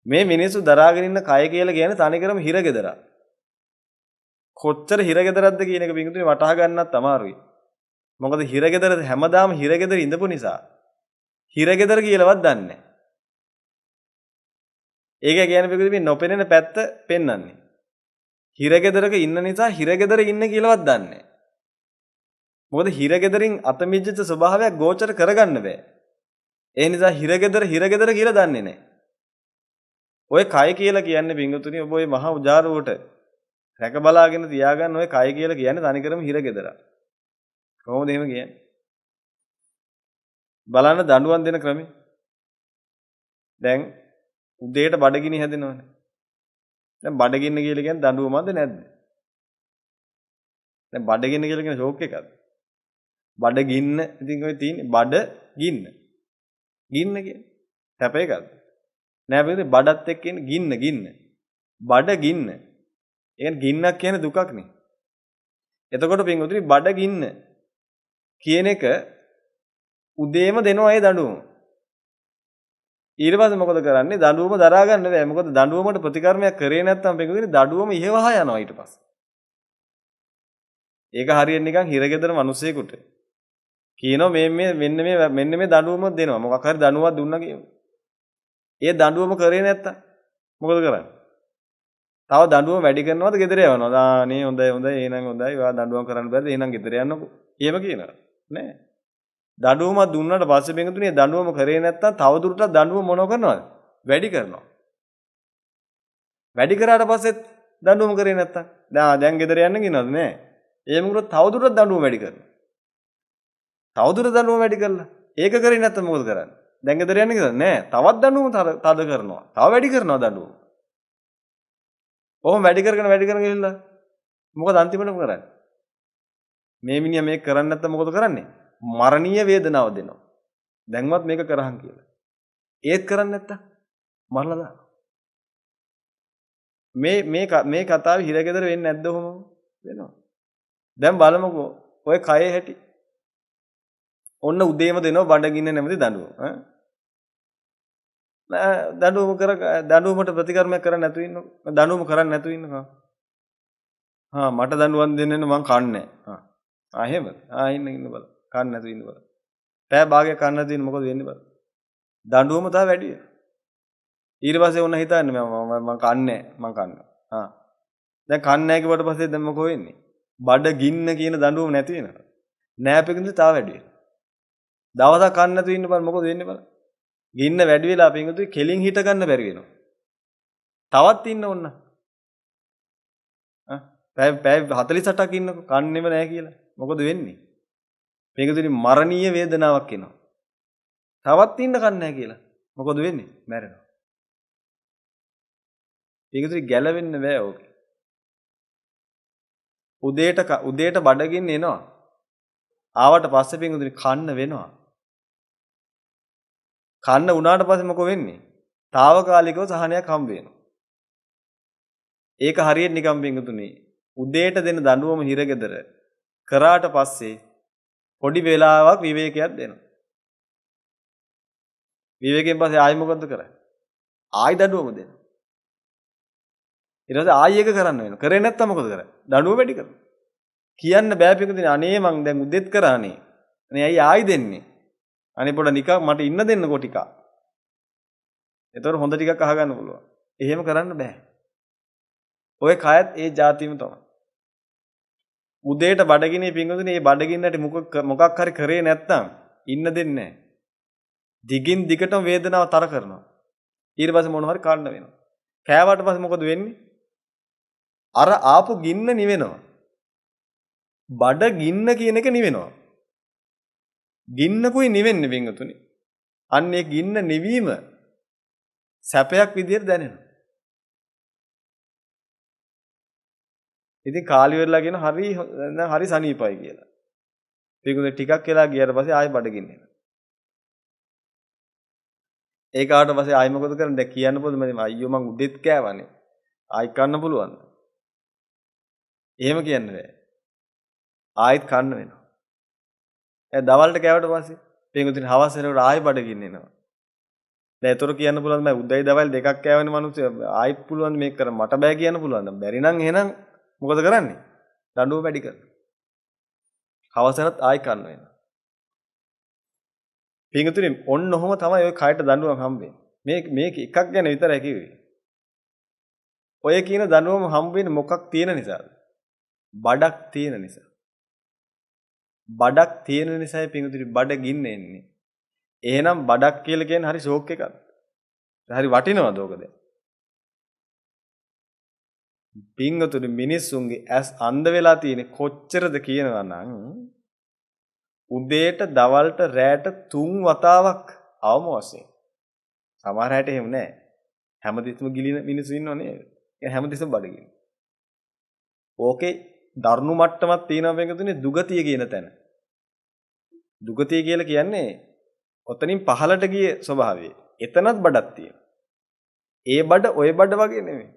Speaker 2: මේ මිනිස්සු දරාගෙන ඉන්න කය කියලා කියන්නේ තනිකරම හිරගෙදරක්. කොච්චර හිරගෙදරක්ද කියන එක පින්වතුනි වටහා ගන්නත් අමාරුයි. මොකද හිරගෙදර හැමදාම හිරගෙදර ඉඳපු නිසා හිරගෙදර කියලාවත් දන්නේ නැහැ. ඒක කියන්නේ පිටුදී මේ නොපෙනෙන පැත්ත පෙන්වන්නේ. හිරගෙදරක ඉන්න නිසා හිරගෙදර ඉන්න කියලාවත් දන්නේ නැහැ. මොකද හිරගෙදරින් අත මිජ්ජිත ස්වභාවයක් ගෝචර කරගන්න බෑ. ඒ නිසා හිරගෙදර කියලා දන්නේ නැහැ. ඔය කය කියලා කියන්නේ පිටුතුනි ඔබ ඔය මහා උජාරුවට රැක බලාගෙන තියාගන්න ඔය කය කියලා කියන්නේ තනිකරම හිරගෙදරක්. කොහොමද එහෙම කියන්නේ? බලන්න දඬුවම් දෙන ක්‍රමය. දැන් උදේට බඩගිනි හැදෙනවනේ. දැන් බඩගින්න කියලා කියන්නේ දඬුවමද නැද්ද? දැන් බඩගින්න කියලා කියන්නේ ෂෝක් එකක්ද? බඩගින්න ඉතින් ඔය තියෙන්නේ බඩගින්න. ගින්න කියන්නේ සැප එකක්ද? නෑ බේද බඩත් එක්ක ඉන්නේ ගින්න. බඩගින්න. ඒ කියන්නේ ගින්නක් කියන්නේ දුකක් නේ. එතකොට පින්වතුනි බඩගින්න කියන එක උදේම දෙනවා ඒ දඬුවම. ඊට පස්සේ මොකද කරන්නේ? දඬුවම දරා ගන්න බෑ. මොකද දඬුවමට ප්‍රතිකර්මයක් කරේ නැත්නම් පිටුදින දඬුවම ඉහවහා යනවා ඊට පස්සේ. ඒක හරියට නිකන් හිරගෙදර මිනිස්සෙකුට කියනවා මෙන්න මේ දඬුවම දෙනවා. මොකක් හරි දඬුවමක් දුන්නා කියමු. ඒ දඬුවම කරේ නැත්තම් මොකද කරන්නේ? තව දඬුවම වැඩි කරනවද ගෙදර යවනවද? නේ හොඳයි එහෙනම් හොඳයි. ඔයා දඬුවම් කරන්න බැරිද? එහෙනම් ගෙදර යන්නකෝ. එහෙම කියනවා. නෑ. දඬුවම දුන්නාට පස්සේ බෙන්ගතුනේ දඬුවම කරේ නැත්තම් තව දුරටත් දඬුවම මොනව කරනවද? වැඩි කරනවා. වැඩි කරාට පස්සේ දඬුවම කරේ නැත්තම් දැන් ගෙදර යන්න කියනවද? නෑ. එහෙම කරොත් තව දුරටත් දඬුවම වැඩි කරනවා. තව දුරටත් දඬුවම වැඩි කරලා ඒක කරේ නැත්තම් මොකද කරන්නේ? දැන් ගෙදර යන්න කියනවද? නෑ. තවත් දඬුවම තද කරනවා. තව වැඩි කරනවා දඬුවම. ඔහොම වැඩි කරගෙන ගිහිල්ලා මොකද අන්තිමටම කරන්නේ? මේ මිනිහා මේක කරන්නේ නැත්තම් මොකද කරන්නේ? මරණීය වේදනාව දෙනවා. දැන්වත් මේක කරහන් කියලා. ඒත් කරන්නේ නැත්තම් මරලා දානවා. මේ කතාවේ හිරගෙදර වෙන්නේ නැද්ද ඔහොම? වෙනවා. දැන් බලමුකෝ ඔය කයේ හැටි. ඔන්න උදේම දෙනවා බඩගින්න නැමැති දඬුවම. දඬුවමට ප්‍රතිකර්මයක් කරන්න නැතුව ඉන්නකො. දඬුවම කරන්න නැතුව ඉන්නකෝ. මට දඬුවම් දෙන්න මං කන්නේ නැහැ. එහෙමද? ඉන්න බල. කන්න නැතුව ඉන්න බල. පැය භාගයක් කන්න නැතුව ඉන්න මොකද වෙන්නේ බල. දඬුවම තව වැඩි වෙනවා. ඊට පස්සේ ඔන්න හිතන්නේ මම කන්නේ නැහැ. දැන් කන්නේ නැහැ කිව්වට පස්සේ දැන් මොකෝ වෙන්නේ? බඩගින්න කියන දඬුවම නැති වෙනවා. නෑපෙකින්ද තව වැඩි වෙනවා. දවසක් කන්න නැතුව ඉන්න බල මොකද වෙන්නේ බල. ගින්න වැඩි වෙලා පින්වතුනි කෙලින් හිට ගන්න බැරි වෙනවා. තවත් ඉන්න ඕන. පැය 48ක් ඉන්නකො කන්නේම නැහැ කියලා. මොකද වෙන්නේ? පින්වතුනි මරණීය වේදනාවක් එනවා. තවත් ඉන්න කන්නේ නැහැ කියලා. මොකද වෙන්නේ? මැරෙනවා. පිංගුතුනි ගැලවෙන්න බෑ ඕක. උදේට බඩගින්න එනවා. ආවට පස්සේ පිංගුතුනි කන්න වෙනවා. කන්න උනාට පස්සේ මොකෝ වෙන්නේ? తాවකාලිකව සහනයක් හම්බ වෙනවා. ඒක හරියට නිකම් පිංගුතුනි උදේට දෙන දඬුවම හිරගෙදර කරාට පස්සේ පොඩි වෙලාවක් විවේකයක් දෙනවා. විවේකයෙන් පස්සේ ආයෙ මොකද්ද කරන්නේ? ආයෙ දඬුවම දෙනවා. ඊට පස්සේ ආයෙ එක කරන්න වෙනවා. කරේ නැත්තම් මොකද කරන්නේ? දඬුවම වැඩි කරනවා. කියන්න බෑ පිටුදින අනේ මං දැන් උදෙත් කරානේ. අනේ ඇයි ආයෙ දෙන්නේ? අනේ පොඩ නිකන් මට ඉන්න දෙන්නකෝ ටිකක්. එතකොට හොඳ ටිකක් අහගන්න පුළුවන්. එහෙම කරන්න බෑ. ඔය කයත් ඒ જાතියම තමයි. උදේට බඩගිනේ පිංගුතුනේ මේ බඩගින්නට මොකක් හරි කරේ නැත්තම් ඉන්න දෙන්නේ නැහැ. දිගින් දිගටම වේදනාව තර කරනවා. ඊට පස්සේ මොනවා හරි කන්න වෙනවා. කෑවට පස්සේ මොකද වෙන්නේ? අර ආපු ගින්න නිවෙනවා. බඩගින්න කියන එක නිවෙනවා. ගින්නකුයි නිවෙන්නේ පිංගුතුනේ. අන්න ඒ ගින්න නිවීම සැපයක් විදියට දැනෙනවා. ඉතින් කාලි වෙරලා කියන හරි සනීපයි කියලා. පිංගුතුනේ ටිකක් වෙලා ගියාට පස්සේ ආයෙ බඩගින්න එනවා. ඒක ආවට පස්සේ ආයෙ මොකද කරන්නේ? දැන් කියන්න පුළුවන් මම අයියෝ මං උදෙත් කෑවනේ. ආයෙ කන්න පුළුවන්ද? එහෙම කියන්න බෑ. ආයෙත් කන්න වෙනවා. දවල්ට කෑවට පස්සේ පිංගුතුනේ හවස වෙනකොට ආයෙ බඩගින්න එනවා. දැන් ඒතර කියන්න පුළුවන් මම උදේයි දවල් දෙකක් කෑවනේ මිනිස්සු ආයෙත් පුළුවන් මේක කරන්න මට බෑ කියන්න පුළුවන්. බැරි නම් එහෙනම් මොකද කරන්නේ? දඬුවම වැඩි කරනවා. හවසට ආයෙ කන්න වෙනවා. පිංගුතුනේ ඔන්න ඔහොම තමයි ඔය කයට දඬුවම් හම්බෙන්නේ. මේක එකක් ගැන විතරයි කිව්වේ. ඔය කියන දඬුවම හම්බ වෙන්නේ මොකක් තියෙන නිසාද? බඩක් තියෙන නිසා. බඩක් තියෙන නිසායි පිංගුතුනි බඩගින්න එන්නේ. එහෙනම් බඩක් කියලා කියන්නේ හරි ෂෝක් එකක්. හරි වටිනවද ඕක දැන්? පිංගුතුනි මිනිස්සුන්ගේ ඇස් අන්ධ වෙලා තියෙන්නේ කොච්චරද කියනවා නම් උදේට දවල්ට රැට 3 වතාවක් අවම වශයෙන්. සමහර හැට එහෙම නැහැ. හැමතිස්සම ගිලින මිනිස්සු ඉන්නව නේද? ඒ හැමතිස්සම බඩගින්න. ඕකේ දරුණු මට්ටමක් තියෙනවා පිංගුතුනි දුගතිය කියන තැන. දුගතිය කියලා කියන්නේ ඔතනින් පහළට ගිය ස්වභාවය. එතනත් බඩක් තියෙනවා. ඒ බඩ ඔය බඩ වගේ නෙමෙයි.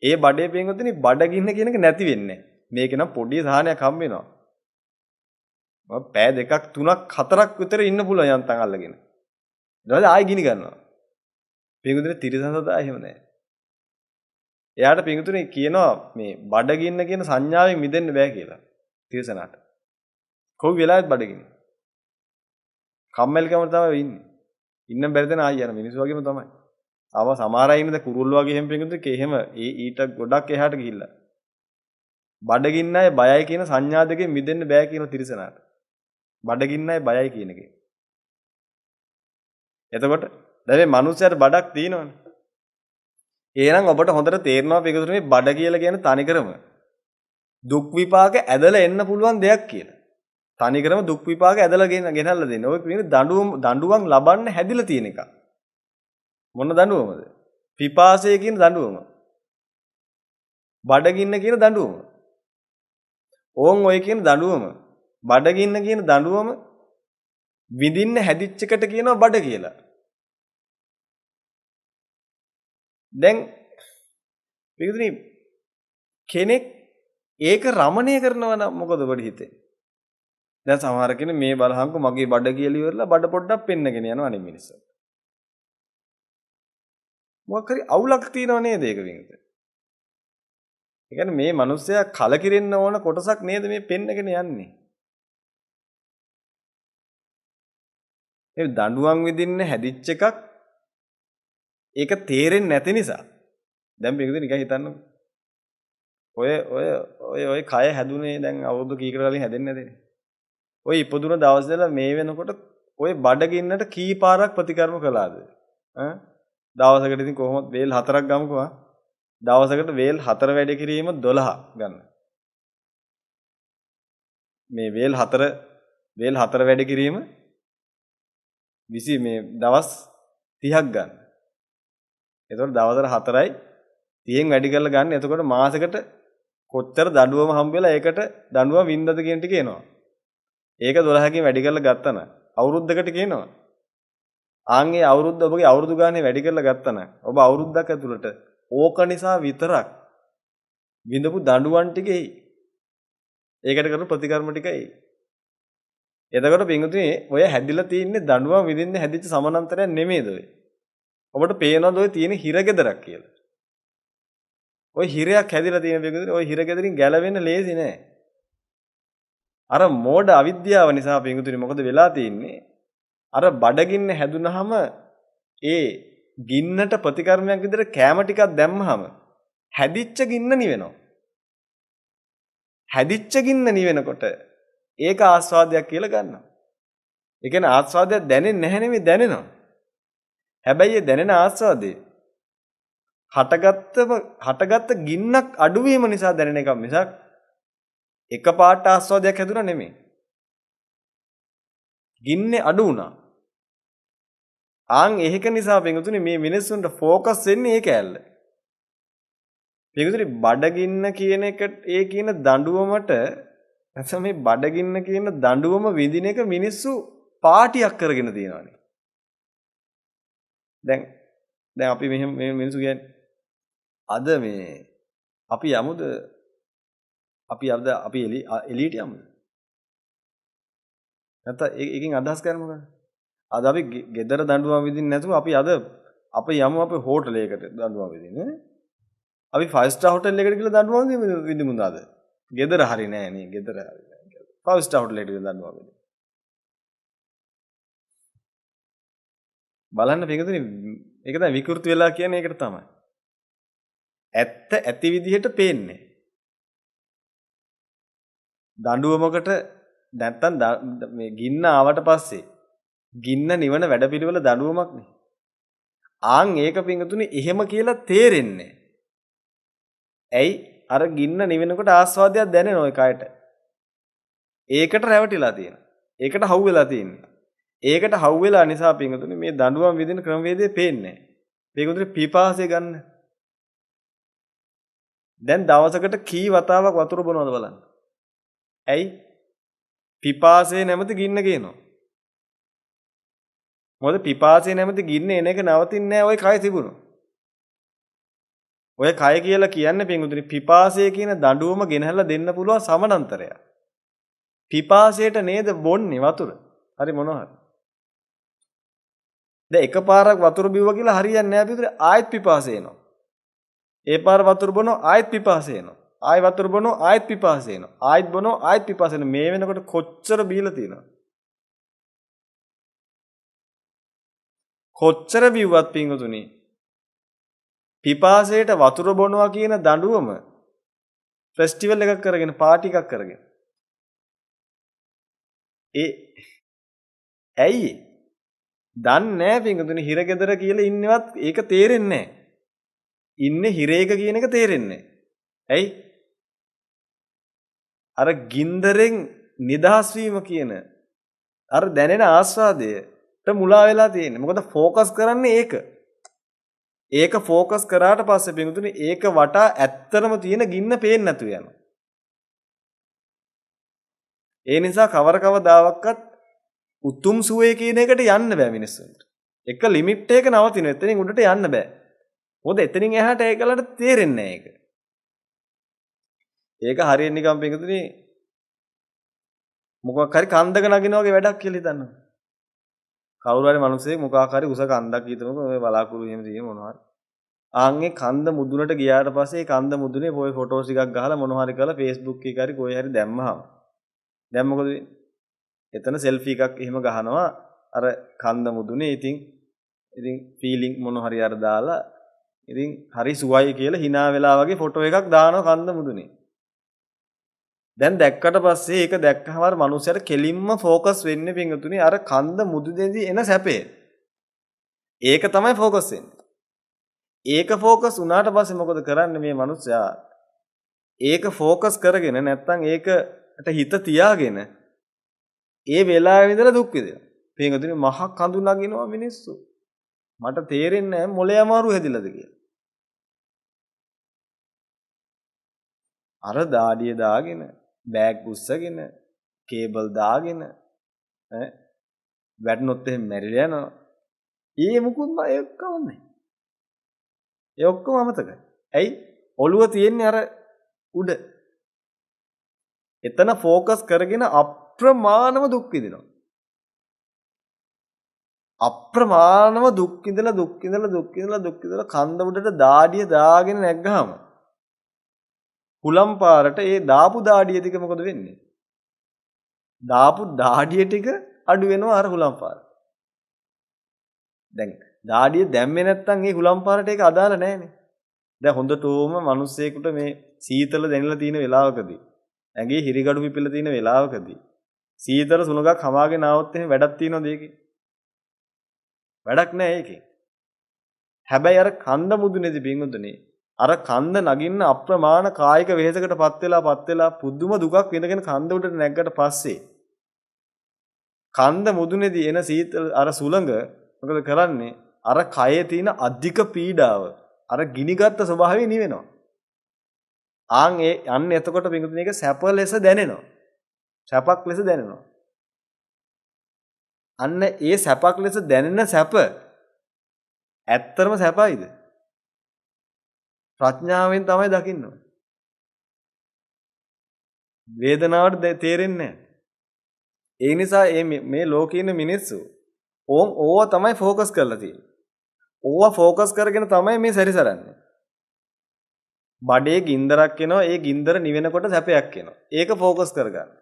Speaker 2: ඒ බඩේ පිංගුතුනි බඩගින්න කියන එක නැති වෙන්නේ නැහැ. මේක නම් පොඩි සාහනයක් හම්බ වෙනවා. මම පෑ 2ක් 3ක් 4ක් විතර ඉන්න පුළුවන් යන්තම් අල්ලගෙන. ඊට පස්සේ ආයෙ ගිනි ගන්නවා. පිංගුතුනි තිරසනසදා එහෙම නැහැ. එයාට පිංගුතුනි කියනවා මේ බඩගින්න කියන සංඥාවෙන් මිදෙන්න බෑ කියලා. තිරසනාට. කොයි වෙලාවෙත් බඩගින්න. කම්මැලිකම තමයි ඉන්නේ. ඉන්න බැරි දෙන ආයෙ යන මිනිස්සු වගේම තමයි. ආව සමහර අය ඉන්නද කුරුල්ල වගේ එහෙම පිංගුතුනි එහෙම ඊට ගොඩක් එහාට ගිහිල්ලා. බඩගින්නයි බයයි කියන සංඥා දෙකෙන් මිදෙන්න බෑ කියන තිරසනාට. බඩගින්නයි බයයි කියන එකේ. එතකොට දැන් මේ මිනිස්සුන්ට බඩක් තියෙනවනේ. එහෙනම් ඔබට හොඳට තේරෙනවා පිටුතුනේ බඩ කියලා කියන්නේ තනිකරම දුක් විපාක ඇදලා එන්න පුළුවන් දෙයක් කියලා. තනිකරම දුක් විපාක ඇදලා ගෙනල්ලා දෙන්න. ඔය කියන්නේ දඬුවම් ලබන්න හැදිලා තියෙන එක. මොන දඬුවමද? පිපාසය කියන දඬුවම. බඩගින්න කියන දඬුවම. ඕන් ඔය කියන දඬුවම. බඩගින්න කියන දඬුවම විඳින්න හැදිච්ච එකට කියනවා බඩ කියලා. දැන් පිටුතුනි කෙනෙක් ඒක රමණය කරනවා නම් මොකද ඔබට හිතෙන්නේ? දැන් සමහර කෙනෙක් මේ බලහංකෝ මගේ බඩ කියලා ඉවරලා බඩ පොඩ්ඩක් පෙන්නගෙන යනවා අනේ මිනිස්සු. මොකක් හරි අවුලක් තියෙනව නේද ඒක වින්ද? ඒ කියන්නේ මේ මිනිස්සයා කලකිරෙන්න ඕන කොටසක් නේද මේ පෙන්නගෙන යන්නේ? ඒ දඬුවම් විඳින්න හැදිච්ච එකක් ඒක තේරෙන්නේ නැති නිසා දැන් මේකද නිකන් හිතන්නකො ඔය කය හැදුනේ දැන් අවුරුදු කීකට කලින් හැදෙන්නේ නැදේ ඔය ඉපදුන දවස්වල මේ වෙනකොට ඔය බඩගින්නට කී පාරක් ප්‍රතිකර්ම කළාද දවසකට ඉතින් කොහොමද වේල් 4ක් ගමුකෝ දවසකට වේල් 4 වැඩ කිරීම 12 ගන්න මේ වේල් 4 වැඩ කිරීම 20 මේ දවස් 30ක් ගන්න. එතකොට දවසට 4යි 30න් වැඩි කරලා ගන්න. එතකොට මාසෙකට කොච්චර දඬුවම හම්බ වෙලා ඒකට දඬුවම වින්දද කියන ටික එනවා. ඒක 12කින් වැඩි කරලා ගත්තා නම් අවුරුද්දකට කියනවා. ආන්ගේ අවුරුද්ද ඔබගේ අවුරුදු ගානේ වැඩි කරලා ගත්තා නම් ඔබ අවුරුද්දක් ඇතුළත ඕක නිසා විතරක් විඳපු දඬුවම් ටිකෙයි ඒකට කරන ප්‍රතිකර්ම ටිකයි. එතකොට පින්වතුනි ඔය හැදිලා තින්නේ දඬුවම් විඳින්න හැදිච්ච සමානතරයක් නෙමෙයිද ඔය? ඔබට පේනවද ඔය තියෙන හිරගෙදරක් කියලා? ඔය හිරයක් හැදිලා තියෙන පින්වතුනි ඔය හිරගෙදරින් ගැලවෙන්න ලේසි නෑ. අර මෝඩ අවිද්‍යාව නිසා පින්වතුනි මොකද වෙලා තින්නේ? අර බඩගින්න හැදුනහම ඒ ගින්නට ප්‍රතිකර්මයක් විදිහට කැම ටිකක් දැම්මහම හැදිච්ච ගින්න නිවෙනවා. හැදිච්ච ගින්න නිවෙනකොට ඒක ආස්වාදයක් කියලා ගන්නවා. ඒ කියන්නේ ආස්වාදයක් දැනෙන්නේ නැහැ නෙමෙයි දැනෙනවා. හැබැයි ඒ දැනෙන ආස්වාදේ හටගත්ත ගින්නක් අඩුවීම නිසා දැනෙන එකක් මිසක් එකපාරට ආස්වාදයක් හැදුනා නෙමෙයි. ගින්නේ අඩු වුණා. ආන් ඒක නිසා පින්වතුනි මේ මිනිස්සුන්ට ફોකස් වෙන්නේ ඒක ඇල්ල. පින්වතුනි බඩගින්න කියන එක ඒ කියන දඬුවමට නැත්නම් මේ බඩගින්න කියන දඬුවම විඳින එක මිනිස්සු පාටියක් කරගෙන තියෙනවානේ. දැන් අපි මෙහෙම මේ මිනිස්සු කියන්නේ අද මේ අපි යමුද අපි එළියට යමුද? නැත්නම් ඒකෙන් අදහස් කරන්නේ මොකක්ද? අද අපි ගෙදර දඬුවම් විඳින්න නැතුව අපි යමු අපේ හෝටලයකට දඬුවම් විඳින්න. අපි 5 star hotel එකකට ගිහලා දඬුවම් විඳිමුද අද? ගෙදර හරි නෑ නේ ගෙදර හරි නෑ. 5 star hotel එකට ගිහලා දඬුවම් විඳින්න. බලන්න පිටුතුනි ඒක තමයි විකෘති වෙලා කියන්නේ ඒකට තමයි. ඇත්ත ඇති විදිහට පේන්නේ. දඬුවමකට නැත්තම් මේ ගින්න ආවට පස්සේ ගින්න නිවන වැඩපිළිවෙල දඬුවමක් නේ. ආන් ඒක පිටුතුනි එහෙම කියලා තේරෙන්නේ. ඇයි අර ගින්න නිවෙනකොට ආස්වාදයක් දැනෙන ඔය කයට. ඒකට රැවටිලා තියෙනවා. ඒකට හවු වෙලා තියෙන්නේ. ඒකට හවු වෙලා නිසා පිටුතුනි මේ දඬුවම් විදින ක්‍රමවේදය පේන්නේ නැහැ. පිටුතුනි පිපාසය ගන්න. දැන් දවසකට කී වතාවක් වතුර බොනවද බලන්න. ඇයි? පිපාසය නැමැති ගින්න කියනවා. මොකද පිපාසය නැමැති ගින්න එන එක නවතින්නේ නැහැ ওই කය තිබුණා. ඔය කය කියලා කියන්නේ පින්වතුනි පිපාසය කියන දඬුවම ගෙනහැල්ලා දෙන්න පුළුවන් සමානතරයක්. පිපාසයට නේද බොන්නේ වතුර. හරි මොනවා හරි. දැන් එකපාරක් වතුර බිව්වා කියලා හරියන්නේ නැහැ පිටුතුනි ආයෙත් පිපාසය එනවා. ඒ පාර වතුර බොනවා ආයෙත් පිපාසය එනවා. ආයෙ වතුර බොනවා ආයෙත් පිපාසය එනවා. ආයෙත් බොනවා ආයෙත් පිපාසය එනවා. මේ වෙනකොට කොච්චර බීලා තියෙනවද? කොච්චර බිව්වත් පින්වතුනි පිපාසයට වතුර බොනවා කියන දඬුවම ෆෙස්ටිවල් එකක් කරගෙන පාටි එකක් කරගෙන ඇයි දන්නේ නැහැ පින්වතුනි හිරගෙදර කියලා ඉන්නවත් ඒක තේරෙන්නේ නැහැ. ඉන්නේ හිරේක කියන එක තේරෙන්නේ නැහැ. ඇයි? අර ගින්දරෙන් නිදහස් වීම කියන අර දැනෙන ආස්වාදයට මුලා වෙලා තියෙන්නේ. මොකද ફોකස් කරන්නේ ඒක. ඒක ફોකස් කරාට පස්සේ පින්වතුනි ඒක වටා ඇත්තරම තියෙන ගින්න පේන්නේ නැතු යනවා. ඒ නිසා කවදාවත් උතුම් සුවේ කියන එකට යන්න බෑ මිනිස්සුන්ට. එක ලිමිට් එක නවතින. එතනින් උඩට යන්න බෑ. මොකද එතනින් එහාට ඒකලට තේරෙන්නේ නැහැ ඒක. ඒක හරියට නිකන් පිටුතුනි මොකක් හරි කන්දක නගින වගේ වැඩක් කියලා හිතන්න. කවුරු හරි මිනිස්සෙක් මොකක් හරි උස කන්දක් හිතමුකෝ මේ බලාකුළු එහෙම තියෙන මොනවා හරි. ආන්ගේ කන්ද මුදුනට ගියාට පස්සේ කන්ද මුදුනේ පොයි ෆොටෝස් ටිකක් ගහලා මොනවා හරි කරලා Facebook එකේ හරි කොහේ හරි දැම්මහම දැන් මොකද වෙන්නේ? එතන සෙල්ෆි එකක් එහෙම ගහනවා අර කන්ද මුදුනේ. ඉතින් ෆීලිං මොනවා හරි අර දාලා ඉතින් හරි සුවයි කියලා hina වෙලා වගේ ෆොටෝ එකක් දානවා කන්ද මුදුනේ. දැන් දැක්කට පස්සේ ඒක දැක්කම අර මනුස්සයාට කෙලින්ම ફોකස් වෙන්නේ පින්තුනේ අර කන්ද මුදුනේදී එන සැපේ. ඒක තමයි ફોකස් වෙන්නේ. ඒක ફોකස් වුණාට පස්සේ මොකද කරන්නේ මේ මනුස්සයා? ඒක ફોකස් කරගෙන නැත්තම් ඒකට හිත තියාගෙන ඒ වෙලාවෙ ඉඳලා දුක් විඳිනවා. පින්තුනේ මහ කඳු නගිනවා මිනිස්සු. මට තේරෙන්නේ නැහැ මොලේ අමාරු හැදිලාද කියලා. අර දාඩිය දාගෙන බෑග් උස්සගෙන කේබල් දාගෙන ඈ වැටුනොත් එහෙම මැරිලා යනවා. ඊයේ මුකුත් ඒ ඔක්කොම නැහැ. ඒ ඔක්කොම අමතකයි. ඇයි? ඔළුව තියෙන්නේ අර උඩ. එතන ફોકસ කරගෙන අප්‍රමාණව දුක් විඳිනවා. අප්‍රමාණව දුක් විඳලා කන්ද උඩට දාඩිය දාගෙන නැග්ගාම හුලම් පාරට ඒ දාපු දාඩිය ටික මොකද වෙන්නේ? දාපු දාඩිය ටික අඩු වෙනවා අර හුලම් පාරට. දැන් දාඩිය දැම්මේ නැත්තම් ඒ හුලම් පාරට ඒක අදාළ නැහැනේ. දැන් හොඳටම මිනිස්සෙකුට මේ සීතල දැනෙලා තියෙන වෙලාවකදී ඇඟේ හිරිගඩු පිපිලා තියෙන වෙලාවකදී සීතල සුණගක් හමාගෙන ආවොත් එහෙම වැඩක් තියනවද ඒකේ? වැඩක් නැහැ ඒකේ. හැබැයි අර කන්ද මුදුනේදී බින්දුනේ අර කන්ද නගින්න අප්‍රමාණ කායික වෙහෙසකටපත් වෙලා පුදුම දුකක් විඳගෙන කන්ද උඩට නැග්ගට පස්සේ කන්ද මුදුනේදී එන සීතල අර සුළඟ මොකද කරන්නේ? අර කයේ තියෙන අධික පීඩාව අර ගිනිගත් ස්වභාවය නිවෙනවා. අන්න එතකොට බින්දුනේ ඒක සැප ලෙස දැනෙනවා. සැපක් ලෙස දැනෙනවා. අන්න ඒ සැපක් ලෙස දැනෙන සැප ඇත්තරම සැපයිද? ප්‍රඥාවෙන් තමයි දකින්න ඕනේ. වේදනාවට තේරෙන්නේ නැහැ. ඒ නිසා මේ ලෝකේ ඉන්න මිනිස්සු ඕවා තමයි ફોકસ කරලා තියෙන්නේ. ඕවා ફોકસ කරගෙන තමයි මේ සැරිසරන්නේ. බඩේ ගින්දරක් එනවා, ඒ ගින්දර නිවෙනකොට සැපයක් එනවා. ඒක ફોકસ කරගන්න.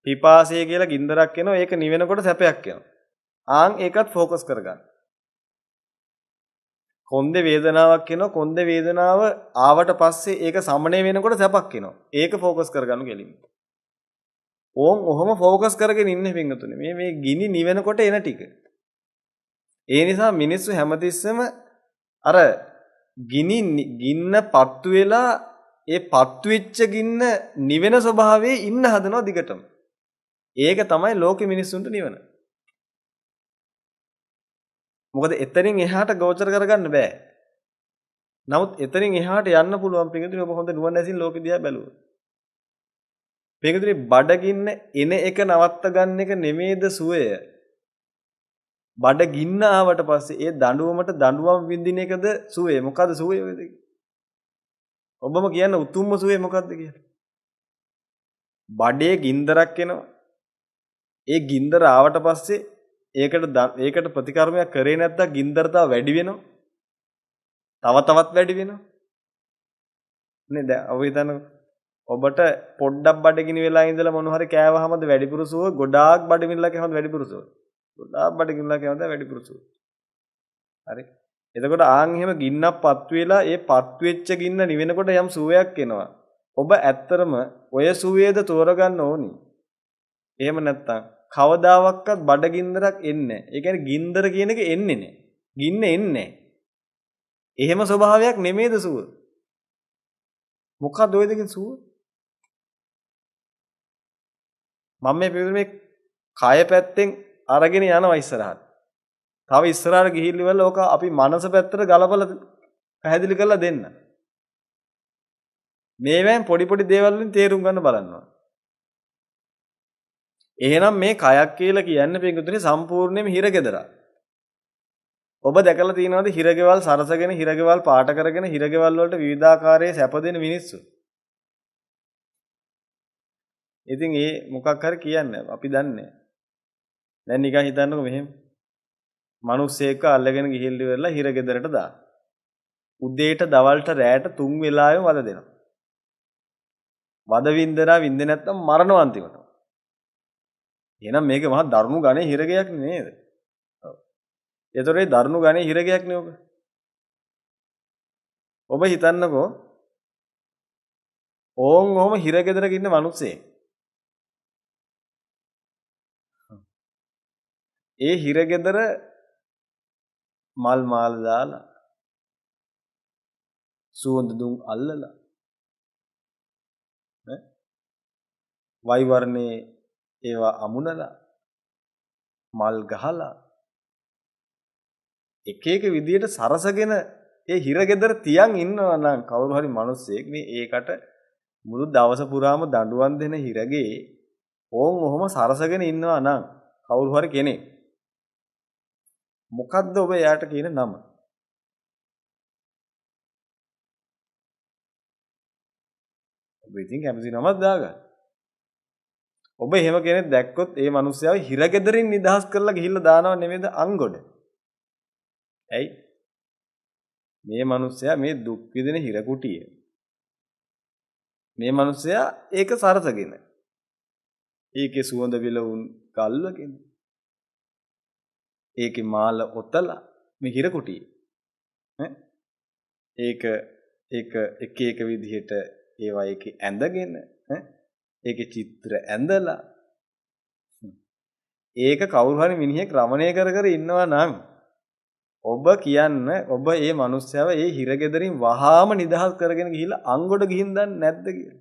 Speaker 2: පිපාසය කියලා ගින්දරක් එනවා, ඒක නිවෙනකොට සැපයක් එනවා. ඒකත් ફોકસ කරගන්න. කොන්දේ වේදනාවක් එනවා, කොන්දේ වේදනාව ආවට පස්සේ ඒක සමනය වෙනකොට සැපක් එනවා. ඒක ફોકસ කරගන්න කෙලින්ම. ඔහොම ફોકસ කරගෙන ඉන්නේ පින්වතුනි. මේ ගිනි නිවෙනකොට එන ටික. ඒ නිසා මිනිස්සු හැමතිස්සෙම අර ගින්න පත්තු වෙලා ඒ පත්තු වෙච්ච ගින්න නිවෙන ස්වභාවයේ ඉන්න හදනවා දිගටම. ඒක තමයි ලෝකෙ මිනිස්සුන්ට නිවන. මොකද එතනින් එහාට ගෝචර කරගන්න බෑ. නමුත් එතනින් එහාට යන්න පුළුවන් පිටුතුනි ඔබ හොඳ නුවණ ඇසින් ලෝකෙ දිහා බැලුවොත්. පිටුතුනි බඩගින්න එන එක නවත්ත ගන්න එක නෙමේද සුවය. බඩගින්න ආවට පස්සේ ඒ දඬුවමට දඬුවම් විඳින එකද සුවය. මොකද්ද සුවය වේද? ඔබම කියන්න උතුම්ම සුවය මොකද්ද කියලා? බඩේ ගින්දරක් එනවා. ඒ ගින්දර ආවට පස්සේ ඒකට ප්‍රතිකර්මයක් කරේ නැත්නම් ගින්දර තව වැඩි වෙනවා. තවත් වැඩි වෙනවා. නේද? ඔබ හිතන්න ඔබට පොඩ්ඩක් බඩගිනි වෙලා ඉඳලා මොන හරි කෑවහමද වැඩිපුර සුව, ගොඩාක් බඩගිනිලා කෑවහමද වැඩිපුර සුව. ගොඩාක් බඩගිනිලා කෑවහමද වැඩිපුර සුව. හරි. එතකොට එහෙම ගින්නක් පත් වෙලා ඒ පත් වෙච්ච ගින්න නිවෙනකොට යම් සුවයක් එනවා. ඔබ ඇත්තරම ඔය සුවේද තෝරගන්න ඕනි. එහෙම නැත්නම් කවදාවත් බඩගින්දරක් එන්නේ නැහැ. ඒ කියන්නේ ගින්දර කියන එක එන්නේ නැහැ. ගින්න එන්නේ නැහැ. එහෙම ස්වභාවයක් නෙමේද සුව? මොකක්ද ඔය දෙකෙන් සුව? මම මේ කය පැත්තෙන් අරගෙන යනවා ඉස්සරහට. තව ඉස්සරහට ගිහිල්ලා ඉවරලා ඕක අපි මනස පැත්තට ගලපලා පැහැදිලි කරලා දෙන්න. මේවෙන් පොඩි දේවල් වලින් තේරුම් ගන්න බලනවා. එහෙනම් මේ කයක් කියලා කියන්නේ පිටුතුනේ සම්පූර්ණයෙන්ම හිරගෙදරක්. ඔබ දැකලා තියෙනවද හිරගෙවල් සරසගෙන හිරගෙවල් පාට කරගෙන හිරගෙවල් වලට විවිධාකාරයේ සැප දෙන මිනිස්සු? ඉතින් ඒ මොකක් හරි කියන්නේ අපි දන්නේ. දැන් නිකන් හිතන්නකෝ මෙහෙම. මිනිස්සෙක් අල්ලගෙන ගිහිල්ලා ඉවරලා හිරගෙදරට දාන. උදේට දවල්ට රැයට 3 වෙලාවෙම වද දෙනවා. වද වින්දේ නැත්තම් මරණව අන්තිමට. එහෙනම් මේක මහා දරුණු ගණේ හිරගයක් නේද? ඔව්. ඒතොරේ දරුණු ගණේ හිරගයක් නේ ඔබ. ඔබ හිතන්නකෝ ඔහොම හිරගෙදරක ඉන්න මිනිස්සෙක්. ඒ හිරගෙදර මල් මාල දාලා සුවඳ දුම් අල්ලලා වයිවර්ණේ ඒවා අමුණලා මල් ගහලා එක එක විදියට සරසගෙන ඒ හිරගෙදර තියන් ඉන්නවා නම් කවුරු හරි මිනිස්සෙක් මේ ඒකට මුළු දවස පුරාම දඬුවම් දෙන හිරගේ ඕන් ඔහොම සරසගෙන ඉන්නවා නම් කවුරු හරි කෙනෙක් මොකද්ද ඔබ එයාට කියන නම? ඔබ ඉතින් කැමති නමක් දාගන්න. ඔබ එහෙම කෙනෙක් දැක්කොත් ඒ මිනිස්යාව හිරගෙදරින් නිදහස් කරලා ගිහිල්ලා දානව නෙමෙයිද අංගොඩ? ඇයි? මේ මිනිස්සයා මේ දුක් විඳින හිර කුටිය. මේ මිනිස්සයා ඒක සරසගෙන. ඒකේ සුවඳ විලවුන් ගල්වගෙන. ඒකේ මාල ඔතලා මේ හිර කුටිය. ඒක එක එක විදිහට ඒවා ඒකේ ඇඳගෙන ඒකේ චිත්‍ර ඇඳලා ඒක කවුරු හරි මිනිහෙක් රමණය කර කර ඉන්නවා නම් ඔබ කියන්න ඔබ මේ මිනිස්සයව ඒ හිරගෙදරින් වහාම නිදහස් කරගෙන ගිහිල්ලා අංගොඩ ගිහින් දන්නේ නැද්ද කියලා.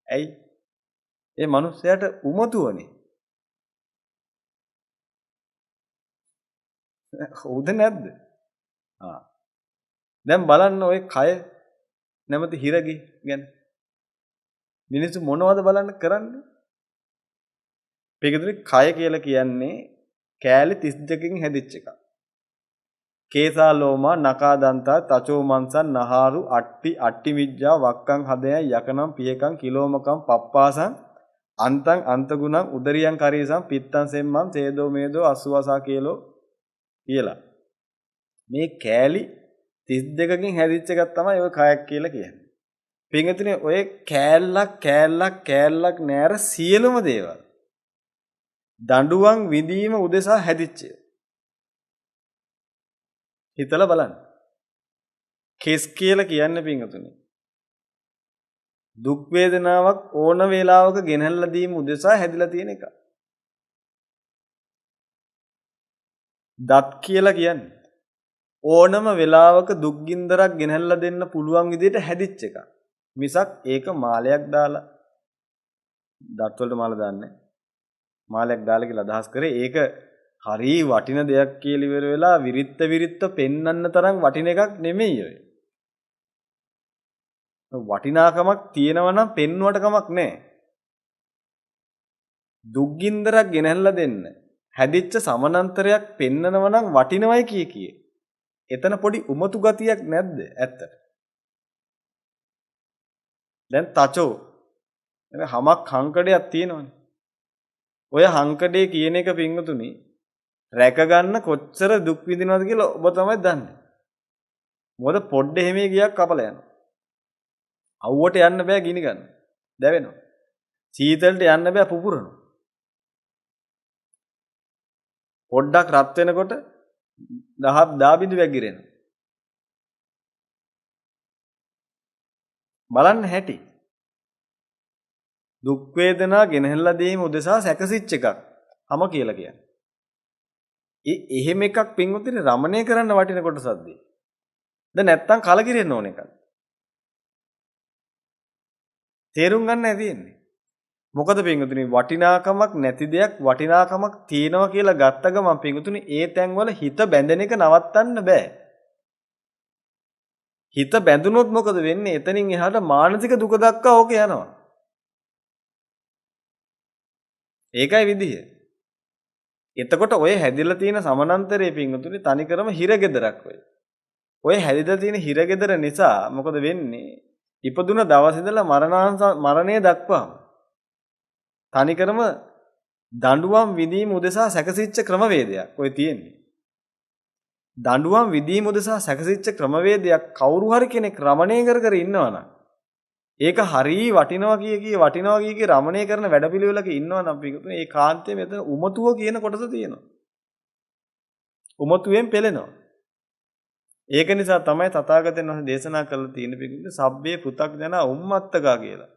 Speaker 2: ඇයි? මේ මිනිස්සයාට උමතුවනේ. හොඳ නැද්ද? දැන් බලන්න ඔය කය නැමැති හිරගේ ගැන. මිනිස්සු මොනවද බලන්න කරන්නේ? පිටුදුනේ කය කියලා කියන්නේ කෑලි 32කින් හැදිච්ච එකක්. කේසා ලෝමා නකා දන්තා තචෝ මන්සන් නහාරු අට්ටි මිජ්ජා වක්කං හදයන් යකනම් පියකං කිලෝමකම් පප්පාසං අන්තං අන්තගුණං උදරියං කරීසං පිත්තං සෙම්මං සේදෝ මේදෝ අසුවසා කියලා මේ කෑලි 32කින් හැදිච්ච එකක් තමයි ඔය කයක් කියලා කියන්නේ. පින්වතුනි ඔය කෑල්ලක් නෑර සියලුම දේවල් දඬුවම් විඳීම උදෙසා හැදිච්චය. හිතලා බලන්න. කෙස් කියලා කියන්නේ පින්වතුනි දුක් වේදනාවක් ඕන වේලාවක ගෙනහැල්ලා දීම උදෙසා හැදිලා තියෙන එක. දත් කියලා කියන්නේ ඕනම වෙලාවක දුක් ගින්දරක් ගෙනහැල්ලා දෙන්න පුළුවන් විදිහට හැදිච්ච එකක්. මිසක් ඒක මාලයක් දාලා දත් වලට මාල දාන්නේ. මාලයක් දාලා කියලා අදහස් කරේ ඒක හරි වටින දෙයක් කියලා ඉවර වෙලා විරිත්ත පෙන්වන්න තරම් වටින එකක් නෙමෙයි ඔය. වටිනාකමක් තියෙනවා නම් පෙන්වුවට කමක් නැහැ. දුක් ගින්දරක් ගෙනහැල්ලා දෙන්න හැදිච්ච සමානන්තරයක් පෙන්නනවා නම් වටිනවයි කියේ. එතන පොඩි උමතු ගතියක් නැද්ද ඇත්තට? දැන් තචෝ එනේ හමක් හංකඩයක් තියෙනවනේ. ඔය හංකඩේ කියන එක පින්වතුනි රැක ගන්න කොච්චර දුක් විඳිනවද කියලා ඔබ තමයි දන්නේ. මොකද පොඩ්ඩ එහෙමේ ගියක් කපලා යනවා. අවුවට යන්න බෑ ගිනි ගන්න. දැවෙනවා. සීතලට යන්න බෑ පුපුරනවා. පොඩ්ඩක් රත් වෙනකොට දා බිඳුවක් ගිරෙනවා. බලන්න හැටි. දුක් වේදනා ගෙනහැල්ලා දීම උදෙසා සැකසිච්ච එකක්. හැම කියලා කියන්නේ. එහෙම එකක් පින්වතුනි රමණය කරන්න වටින කොටසක්ද? දැන් නැත්තම් කලකිරෙන්න ඕන එකක්. තේරුම් ගන්න ඇතින්නේ. මොකද පින්වතුනි වටිනාකමක් නැති දෙයක් වටිනාකමක් තියෙනවා කියලා ගත්ත ගමන් පින්වතුනි ඒ තැන්වල හිත බැඳෙන එක නවත්තන්න බෑ. හිත බැඳුනොත් මොකද වෙන්නේ? එතනින් එහාට මානසික දුක දක්වා ඕක යනවා. ඒකයි විදිය. එතකොට ඔය හැදිලා තියෙන සමානන්තරයේ පින්වතුනි තනිකරම හිරගෙදරක් ඔය. ඔය හැදිලා තියෙන හිරගෙදර නිසා මොකද වෙන්නේ? ඉපදුන දවස් ඉඳලා මරණය දක්වාම තනිකරම දඬුවම් විඳීම උදෙසා සැකසිච්ච ක්‍රමවේදයක් ඔය තියෙන්නේ. දඬුවම් විඳීම උදෙසා සැකසිච්ච ක්‍රමවේදයක් කවුරු හරි කෙනෙක් රමණය කර ඉන්නවනම් ඒක හරිය වටිනවා කිය රමණය කරන වැඩපිළිවෙලක ඉන්නවනම් පිටුනේ ඒ කාන්තේ මෙතන උමතුව කියන කොටස තියෙනවා. උමතුවෙන් පෙළෙනවා. ඒක නිසා තමයි තථාගතයන් වහන්සේ දේශනා කළා තියෙන පිටුනේ සබ්බේ පෘථග්ජන උම්මත්තකා කියලා.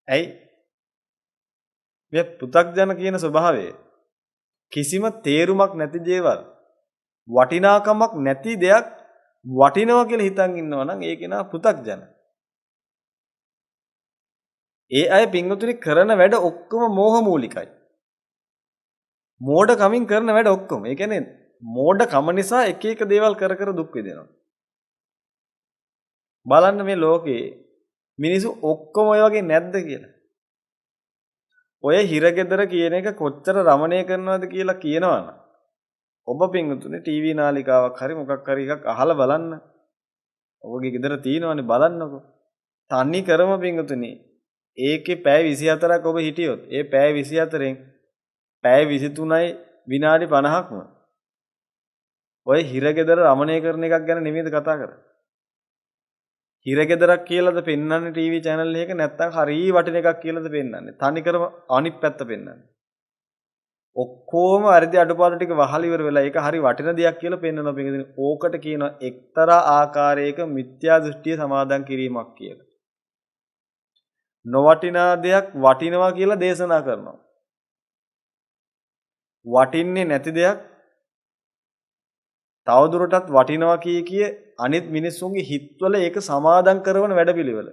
Speaker 2: ඇයි? මේ පෘථග්ජන කියන ස්වභාවය කිසිම තේරුමක් නැති දේවල් වටිනාකමක් නැති දෙයක් වටිනවා කියලා හිතන් ඉන්නවා නම් ඒක නා පෘථග්ජන. ඒ අය පින්වතුනි කරන වැඩ ඔක්කොම මෝහ මූලිකයි. මෝඩ කමින් කරන වැඩ ඔක්කොම. ඒ කියන්නේ මෝඩ කම නිසා එක එක දේවල් කර කර දුක් විඳිනවා. බලන්න මේ ලෝකේ මිනිස්සු ඔක්කොම ඔය වගේ නැද්ද කියලා. ඔය හිරගෙදර කියන එක කොච්චර රමණීය කරනවද කියලා කියනවනම් ඔබ පින්වතුනි ටීවී නාලිකාවක් හරි මොකක් හරි එකක් අහලා බලන්න. ඔබගේ ගෙදර තියෙනවනේ බලන්නකො. තනි කරම පින්වතුනි ඒකේ පැය 24ක් ඔබ හිටියොත් ඒ පැය 24න් පැය 23යි විනාඩි 50ක්ම ඔය හිරගෙදර රමණීය කරන එකක් ගැන නෙමෙයිද කතා කරන්නේ. හිරගෙදරක් කියලාද පෙන්වන්නේ ටීවී channel එකක නැත්නම් හරි වටින එකක් කියලාද පෙන්වන්නේ. තනිකරම අනිත් පැත්ත පෙන්වන්නේ. ඔක්කොම අර්ධ අඩුපාඩු ටික වහල ඉවර වෙලා ඒක හරි වටින දෙයක් කියලා පෙන්වනවා පිටින්. ඕකට කියනවා එක්තරා ආකාරයක මිත්‍යා දෘෂ්ටිය සමාදන් කිරීමක් කියලා. නොවටිනා දෙයක් වටිනවා කියලා දේශනා කරනවා. වටින්නේ නැති දෙයක් තවදුරටත් වටිනවා කිය අනිත් මිනිස්සුන්ගේ හිත්වල ඒක සමාදන් කරන වැඩපිළිවෙල.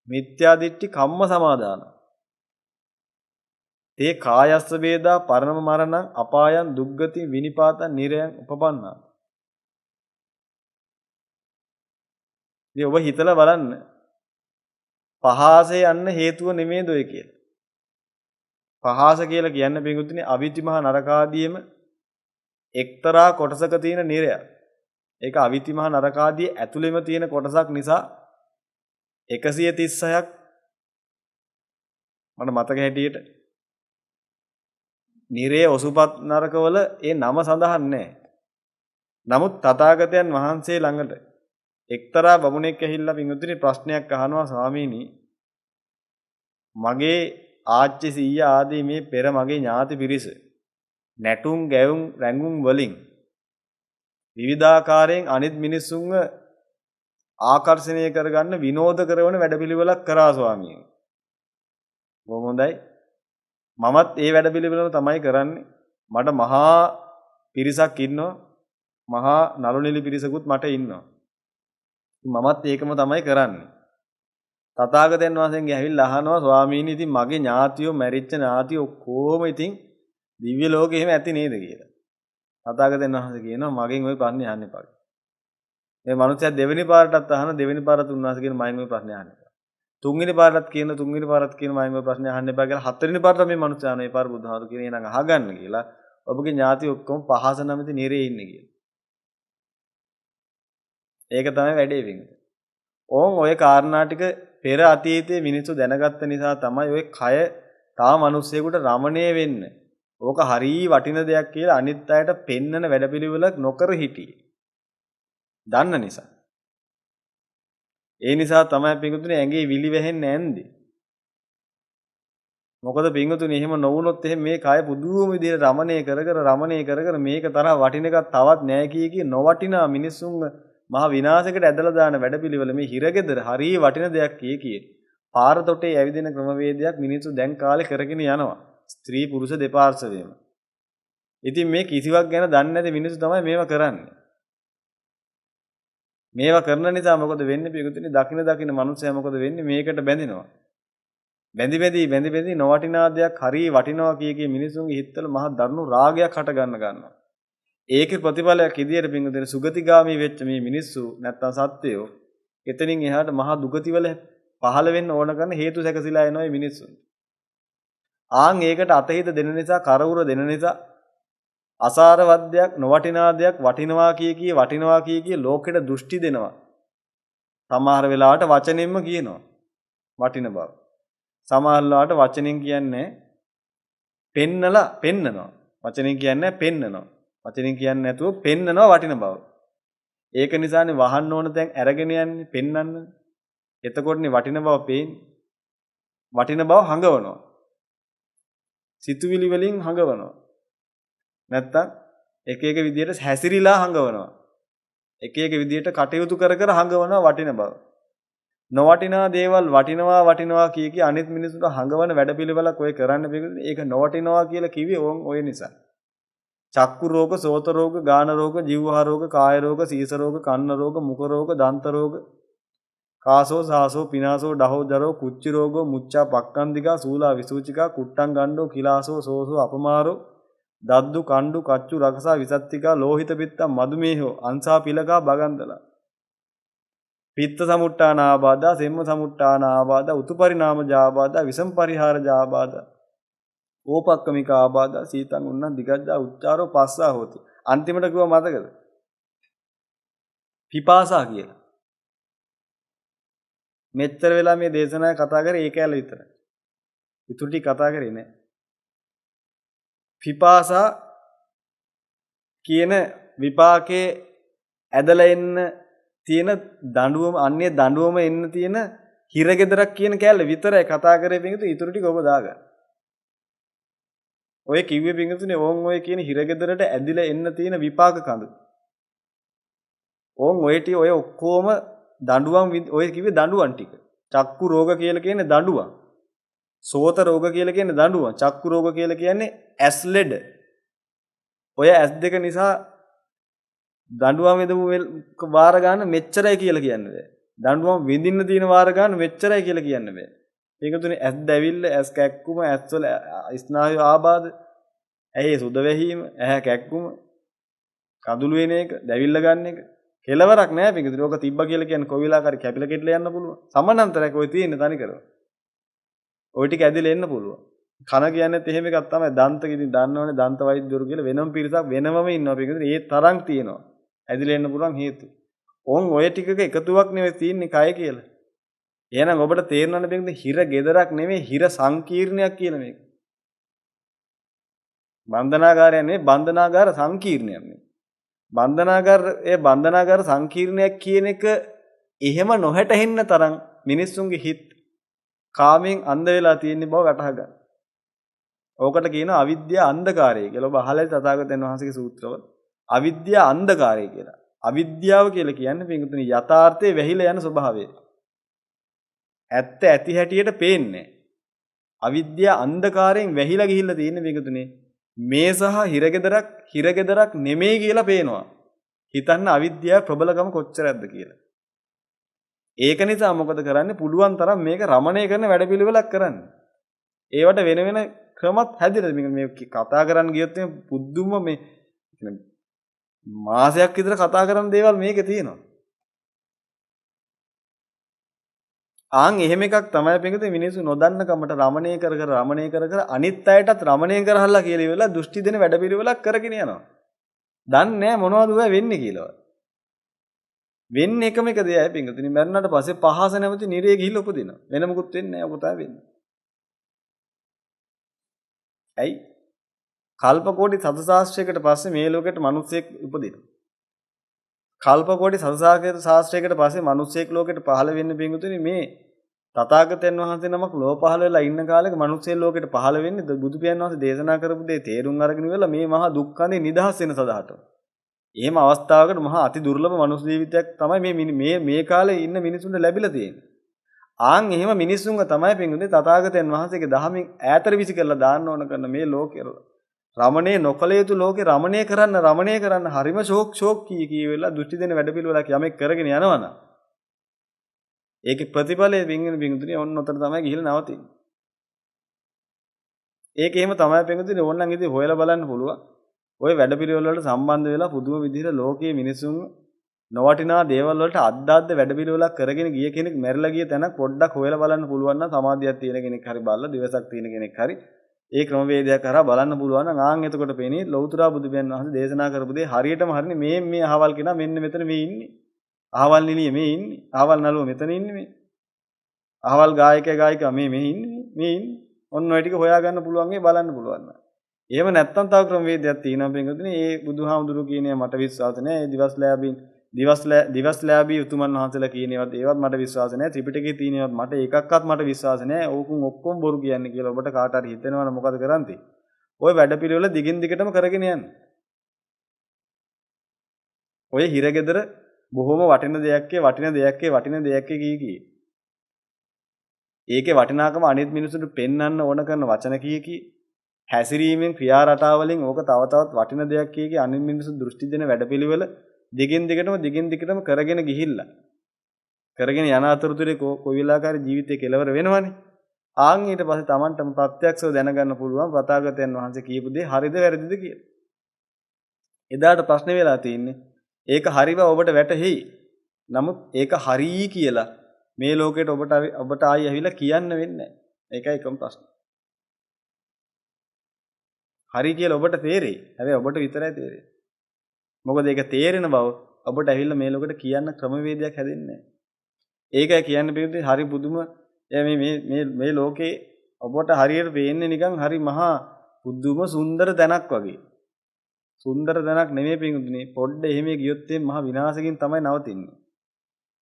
Speaker 2: මිත්‍යා දිට්ඨි කම්ම සමාදාන. තේ කායස්ස වේදා පරණම මරණං අපායන් දුග්ගති විනිපාතං නිරයන් උපපන්නා. ඉතින් ඔබ හිතලා බලන්න පහාසේ යන්න හේතුව නෙමෙයිද ඔය කියලා. පහාස කියලා කියන්නේ පිටුතුනේ අවිතිමහ නරකාදීයම එක්තරා කොටසක තියෙන නිරයක්. ඒක අවිතිමහ නරකාදී ඇතුළෙම තියෙන කොටසක් නිසා 136ක් මට මතක හැටියට නිරේ ඔසුපත් නරකවල ඒ නම සඳහන් නැහැ. නමුත් තථාගතයන් වහන්සේ ළඟට එක්තරා බමුණෙක් ඇහිල්ලා පින්වතුනි ප්‍රශ්නයක් අහනවා ස්වාමීනි මගේ ආච්චි සීයා ආදී මේ පෙර මගේ ඥාති පිරිස නැටුම් ගැයුම් රැඟුම් වලින් විවිධාකාරයෙන් අනිත් මිනිස්සුන්ව ආකර්ෂණය කරගන්න විනෝද කරන වැඩපිළිවෙලක් කරා ස්වාමීන්. බොහොම හොඳයි. මමත් ඒ වැඩපිළිවෙලම තමයි කරන්නේ. මට මහා පිරිසක් ඉන්නවා. මහා නළුනිලි පිරිසකුත් මට ඉන්නවා. මමත් ඒකම තමයි කරන්නේ. තථාගතයන් වහන්සේගෙන් ඇවිල්ලා අහනවා ස්වාමීනි ඉතින් මගේ ඥාතියෝ මැරිච්ච ඥාතියෝ කොහොම ඉතින් දිව්‍ය ලෝකෙ එහෙම ඇති නේද කියලා. තථාගතයන් වහන්සේ කියනවා මගෙන් ওই ප්‍රශ්නේ අහන්න එපා. මේ මනුස්සයා දෙවෙනි පාරටත් අහන දෙවෙනි පාරට උන්වහන්සේ කියන මයින් ওই ප්‍රශ්නේ අහන්න එපා. තුන්වෙනි පාරටත් කියන තුන්වෙනි පාරටත් කියන මයින් ওই ප්‍රශ්නේ අහන්න එපා කියලා හතරවෙනි පාරට මේ මනුස්සයා අහන මේ පාර බුදුහාමුදුරු කියන එහෙනම් අහගන්න කියලා. ඔබගේ ඥාති ඔක්කොම පහස නැමැති නිරේ ඉන්නේ කියලා. ඒක තමයි වැඩේ වෙන්නේ. ඕන් ඔය කාරණා ටික පෙර අතීතයේ මිනිස්සු දැනගත්ත නිසා තමයි ඔය කය තා මිනිස්සෙකුට රමණීය වෙන්නේ. ඕක හරිය වටින දෙයක් කියලා අනිත් අයට පෙන්නන වැඩපිළිවෙලක් නොකර හිටියේ. දන්න නිසා. ඒ නිසා තමයි පිංගුතුනේ ඇඟේ විලි වැහෙන්නේ නැන්දේ. මොකද පිංගුතුනේ එහෙම නොවුනොත් එහෙම මේ කය පුදුම විදිහට රමණීය කර මේක තරහ වටින එකක් තවත් නැහැ කිය නොවටිනා මිනිස්සුන්ව මහ විනාශයකට ඇදලා දාන වැඩපිළිවෙල මේ හිරගෙදර හරිය වටින දෙයක් කිය. පාර තොටේ ඇවිදින ක්‍රමවේදයක් මිනිස්සු දැන් කාලේ කරගෙන යනවා. ස්ත්‍රී පුරුෂ දෙපාර්ශවයම. ඉතින් මේ කිසිවක් ගැන දන්නේ නැති මිනිස්සු තමයි මේවා කරන්නේ. මේවා කරන නිසා මොකද වෙන්නේ පිටුතුනි දකින මනුස්සයා මොකද වෙන්නේ මේකට බැඳෙනවා. බැඳි නොවටිනා දෙයක් හරිය වටිනවා කිය මිනිස්සුන්ගේ හිතවල මහ දරුණු රාගයක් හට ගන්නවා. ඒකේ ප්‍රතිඵලයක් ඉදිරියට පිටුතුනි සුගතිගාමී වෙච්ච මේ මිනිස්සු නැත්තම් සත්වයෝ එතනින් එහාට මහ දුගතිවල පහළ වෙන්න ඕන කරන හේතු සැකසීලා එනවා මේ මිනිස්සුන්. ආන් ඒකට අතහිත දෙන නිසා කරවුර දෙන නිසා අසාරවත් දෙයක් නොවටිනා දෙයක් වටිනවා කිය ලෝකෙට දෘෂ්ටි දෙනවා. සමහර වෙලාවට වචනෙන්ම කියනවා වටින බව. සමහර වෙලාවට වචනෙන් කියන්නේ පෙන්නනවා. වචනෙන් කියන්නේ පෙන්නනවා. වචනෙන් කියන්නේ නැතුව පෙන්නනවා වටින බව. ඒක නිසානේ වහන්න ඕන තැන් අරගෙන යන්නේ පෙන්නන්න. එතකොටනේ වටින බව පේන්නේ. වටින බව හංගවනවා. සිතුවිලි වලින් හංගවනවා. නැත්තම් එක එක විදියට හැසිරීලා හංගවනවා. එක එක විදියට කටයුතු කර හංගවනවා වටින බව. නොවටිනා දේවල් වටිනවා කිය අනිත් මිනිස්සුන්ට හංගවන වැඩපිළිවෙලක් ඔය කරන්න බෑ. ඒක නොවටිනවා කියලා කිව්වේ ඔය නිසා. චක්කු රෝග, සෝත රෝග, ගාන රෝග, ජීවහා රෝග, කාය රෝග, සීස රෝග, කන්න රෝග, මුඛ රෝග, දන්ත රෝග, කාසෝ සාසෝ පිනාසෝ ඩහෝ දරෝ කුච්චි රෝගෝ මුච්චා පක්කන්දිකා සූලා විසූචිකා කුට්ටං ගණ්ඩෝ කිලාසෝ සෝසෝ අපමාරෝ දද්දු කණ්ඩු කච්චු රකසා විසත්තිකා ලෝහිත පිත්තා මදුමේහෝ අංසා පිලකා බගන්දලා පිත්ත සමුට්ටාන ආබාධා සෙම්ම සමුට්ටාන ආබාධා උතුපරිණාම ජාබාධා විසම් පරිහාර ජාබාධා ඕපක්කමික ආබාධා සීතං උන්නං දිගජ්ජා උච්චාරෝ පස්සා හොති. අන්තිමට කිව්ව මතකද? පිපාසා කියලා. මෙච්චර වෙලා මේ දේශනාවේ කතා කරේ ඒක ඇල විතරයි. ඉතුරු ටික කතා කරේ නෑ. පිපාසා කියන විපාකේ ඇදලා එන්න තියෙන දඬුවම අන්නේ දඬුවම එන්න තියෙන හිරගෙදරක් කියන කෑල්ල විතරයි කතා කරේ පිටු ඉතුරු ටික ඔබ දාගන්න. ඔය කිව්වේ පිටුනේ ඕන් ඔය කියන හිරගෙදරට ඇදිලා එන්න තියෙන විපාක කඳු. ඕන් ඔය ටි ඔය ඔක්කොම දඬුවම් ඔය කිව්වේ දඬුවම් ටික. චක්කු රෝග කියලා කියන්නේ දඬුවම්. සෝත රෝග කියලා කියන්නේ දඬුවම්. චක්කු රෝග කියලා කියන්නේ ඇස් ලෙඩ. ඔය ඇස් දෙක නිසා දඬුවම් විඳපු වාර ගන්න මෙච්චරයි කියලා කියන්න බෑ. දඬුවම් විඳින්න තියෙන වාර ගන්න මෙච්චරයි කියලා කියන්න බෑ. ඒක තුනේ ඇස් දැවිල්ල, ඇස් කැක්කුම, ඇස්වල ස්නායු ආබාධ, ඇහි සුද වැහිම, ඇහැ කැක්කුම, කඳුළු වෙන එක, දැවිල්ල ගන්න එක කෙලවරක් නෑ පිටුනේ. ඕක තිබ්බා කියලා කියන්නේ කොවිලාකාරී කැපිලා කෙටලා යන්න පුළුවන්. සමානතරයක් ඔය තියෙන්නේ තනි කරව. ඔය ටික ඇදලා එන්න පුළුවන්. කන කියන්නේත් එහෙම එකක් තමයි. දන්ත කිදින් දන්නවනේ දන්ත වෛද්‍යවරු කියලා වෙනම පිරිසක් වෙනමම ඉන්නවා පිටුනේ. ඒ තරම් තියෙනවා. ඇදලා එන්න පුළුවන් හේතු. ඕන් ඔය ටිකක එකතුවක් නෙවෙයි තියෙන්නේ කය කියලා. එහෙනම් ඔබට තේරෙනවනේ පිටුනේ හිර ගෙදරක් නෙවෙයි හිර සංකීර්ණයක් කියලා මේක. බන්ධනාගාරය නෙවෙයි බන්ධනාගාර සංකීර්ණයක් නේ. බන්ධනාගාර සංකීර්ණයක් කියන එක එහෙම නොහැටෙන්න තරම් මිනිස්සුන්ගේ හිත කාමෙන් අන්ධ වෙලා තියෙන බව වටහා ගන්න. ඕකට කියනවා අවිද්‍යා අන්ධකාරය කියලා. ඔබ අහලා තථාගතයන් වහන්සේගේ සූත්‍රවල අවිද්‍යා අන්ධකාරය කියලා. අවිද්‍යාව කියලා කියන්නේ පිටුනේ යථාර්ථයේ වැහිලා යන ස්වභාවය. ඇත්ත ඇති හැටියට පේන්නේ. අවිද්‍යා අන්ධකාරයෙන් වැහිලා ගිහිල්ලා තියෙන පිටුනේ මේ සහ හිරගෙදරක් නෙමෙයි කියලා පේනවා. හිතන්න අවිද්‍යාව ප්‍රබලකම කොච්චරක්ද කියලා. ඒක නිසා මොකද කරන්නේ? පුළුවන් තරම් මේක රමණය කරන වැඩපිළිවෙලක් කරන්න. ඒවට වෙන වෙන ක්‍රමත් හැදිලා මේ කතා කරන්න ගියොත් මේ පුදුම මේ මාසයක් විතර කතා කරන දේවල් මේකේ තියෙනවා. ආන් එහෙම එකක් තමයි පිටුනේ මිනිස්සු නොදන්න කමට රමණය කර අනිත් අයටත් රමණය කරහල්ලා කියලා ඉවරලා දෘෂ්ටි දෙන වැඩපිළිවෙලක් කරගෙන යනවා. දන්නේ නැහැ මොනවද ඔය වෙන්නේ කියලා. වෙන්නේ එකම එක දෙයයි පිටුනේ මරණට පස්සේ පහස නැමති නිරේ ගිහිල්ලා උපදිනවා. වෙන මොකුත් වෙන්නේ නැහැ. ඔක තමයි වෙන්නේ. ඇයි? කල්ප කෝටි සතසාස්ත්‍රයකට පස්සේ මේ ලෝකෙට මිනිස්සෙක් උපදිනවා. කල්ප කෝටි සතසාස්ත්‍රයකට පස්සේ මිනිස්සෙක් ලෝකෙට පහළ වෙන්න පිටුනේ මේ තථාගතයන් වහන්සේ නමක් ලෝ පහළ වෙලා ඉන්න කාලෙක මිනිස්සෙක් ලෝකෙට පහළ වෙන්නේ බුදු පියාණන් වහන්සේ දේශනා කරපු දේ තේරුම් අරගෙන ඉවරලා මේ මහා දුක්ඛනේ නිදහස් වෙන සදාට. එහෙම අවස්ථාවකට මහා අති දුර්ලභ මනුස්ස ජීවිතයක් තමයි මේ කාලේ ඉන්න මිනිසුන්ට ලැබිලා තියෙන්නේ. ආන් එහෙම මිනිසුන්ව තමයි පිටුනේ තථාගතයන් වහන්සේගේ දහමින් ඈතට විසි කරලා දාන්න ඕන කරන මේ ලෝකේ රමණේ නොකල යුතු ලෝකේ රමණය කරන්න හරිම ෂෝක් කී වෙලා දෘෂ්ටි දෙන වැඩපිළිවෙලක් යමෙක් කරගෙන යනවනම් ඒකේ ප්‍රතිඵලයේ පින්තුනේ ඔන්න උතර තමයි ගිහිල්ලා නවතින්නේ. ඒක එහෙම තමයි පින්තුනේ ඕනනම් ඉතින් හොයලා බලන්න පුළුවන්. ওই වැඩපිළිවෙල වලට සම්බන්ධ වෙලා පුදුම විදිහට ලෝකයේ මිනිසුන් නොවටිනා දේවල් වලට අද්දාද්ද වැඩපිළිවෙලක් කරගෙන ගිය කෙනෙක් මැරිලා ගිය තැනක් පොඩ්ඩක් හොයලා බලන්න පුළුවන් නම් සමාධියක් තියෙන කෙනෙක් හරි බලලා දිවසක් තියෙන කෙනෙක් හරි ඒ ක්‍රමවේදයක් කරා බලන්න පුළුවන් නම් ආන් එතකොට පේන්නේ ලෞතර බුදු පියාණන් වහන්සේ දේශනා කරපු දේ හරියටම හරිනේ මේ අහවල් කෙනා මෙන්න මෙතන මේ ඉන්නේ. අහවල් නිලිය මේ ඉන්නේ. අහවල් නළුව මෙතන ඉන්නේ මේ. අහවල් ගායකයා මේ ඉන්නේ. ඔන්න ඔය ටික හොයාගන්න පුළුවන් බලන්න පුළුවන්. එහෙම නැත්තම් තව ක්‍රමවේදයක් තියෙනවා පින්වතුනි. ඒ බුදුහාමුදුරු කියන්නේ මට විශ්වාස නැහැ. ඒ දිවස්ලෑබී උතුමන් වහන්සේලා කියන ඒවත් මට විශ්වාස නැහැ. ත්‍රිපිටකයේ තියෙන ඒවත් මට එකක්වත් මට විශ්වාස නැහැ. ඕකුන් ඔක්කොම බොරු කියන්නේ කියලා ඔබට කාට හරි හිතෙනවනම් මොකද කරන්නේ? ওই වැඩපිළිවෙල දිගින් දිගටම කරගෙන යන්න. ඔය හිරගෙදර බොහොම වටින දෙයක් කී. ඒකේ වටිනාකම අනිත් මිනිසුන්ට පෙන්වන්න ඕන කරන වචන කී. හැසිරීමෙන් ක්‍රියා රටාවලින් ඕක තව තවත් වටින දෙයක් කී අනිත් මිනිසු දෘෂ්ටි දෙන වැඩපිළිවෙල දිගින් දිගටම කරගෙන ගිහිල්ලා කරගෙන යන අතරතුරේ කොයි වෙලාවකරි ජීවිතේ කෙලවර වෙනවනේ. ආන් ඊට පස්සේ Tamanටම ප්‍රත්‍යක්ෂව දැනගන්න පුළුවන් තථාගතයන් වහන්සේ කියපු දේ හරිද වැරදිද කියලා. එදාට ප්‍රශ්නේ වෙලා තියෙන්නේ ඒක හරිව ඔබට වැටහෙයි. නමුත් ඒක හරි කියලා මේ ලෝකෙට ඔබට ආයි ඇවිල්ලා කියන්න වෙන්නේ නැහැ. ඒකයි එකම ප්‍රශ්නේ. හරි කියලා ඔබට තේරෙයි. හැබැයි ඔබට විතරයි තේරෙන්නේ. මොකද ඒක තේරෙන බව ඔබට ඇවිල්ලා මේ ලෝකෙට කියන්න ක්‍රමවේදයක් හැදෙන්නේ නැහැ. ඒකයි කියන්න බැරිද හරි පුදුම මේ ලෝකේ ඔබට හරියට පේන්නේ නිකන් හරි මහා පුදුම සුන්දර තැනක් වගේ. සුන්දර තැනක් නෙමෙයි පිටුනේ. පොඩ්ඩ එහෙම ගියොත් මහා විනාශකින් තමයි නවතින්නේ.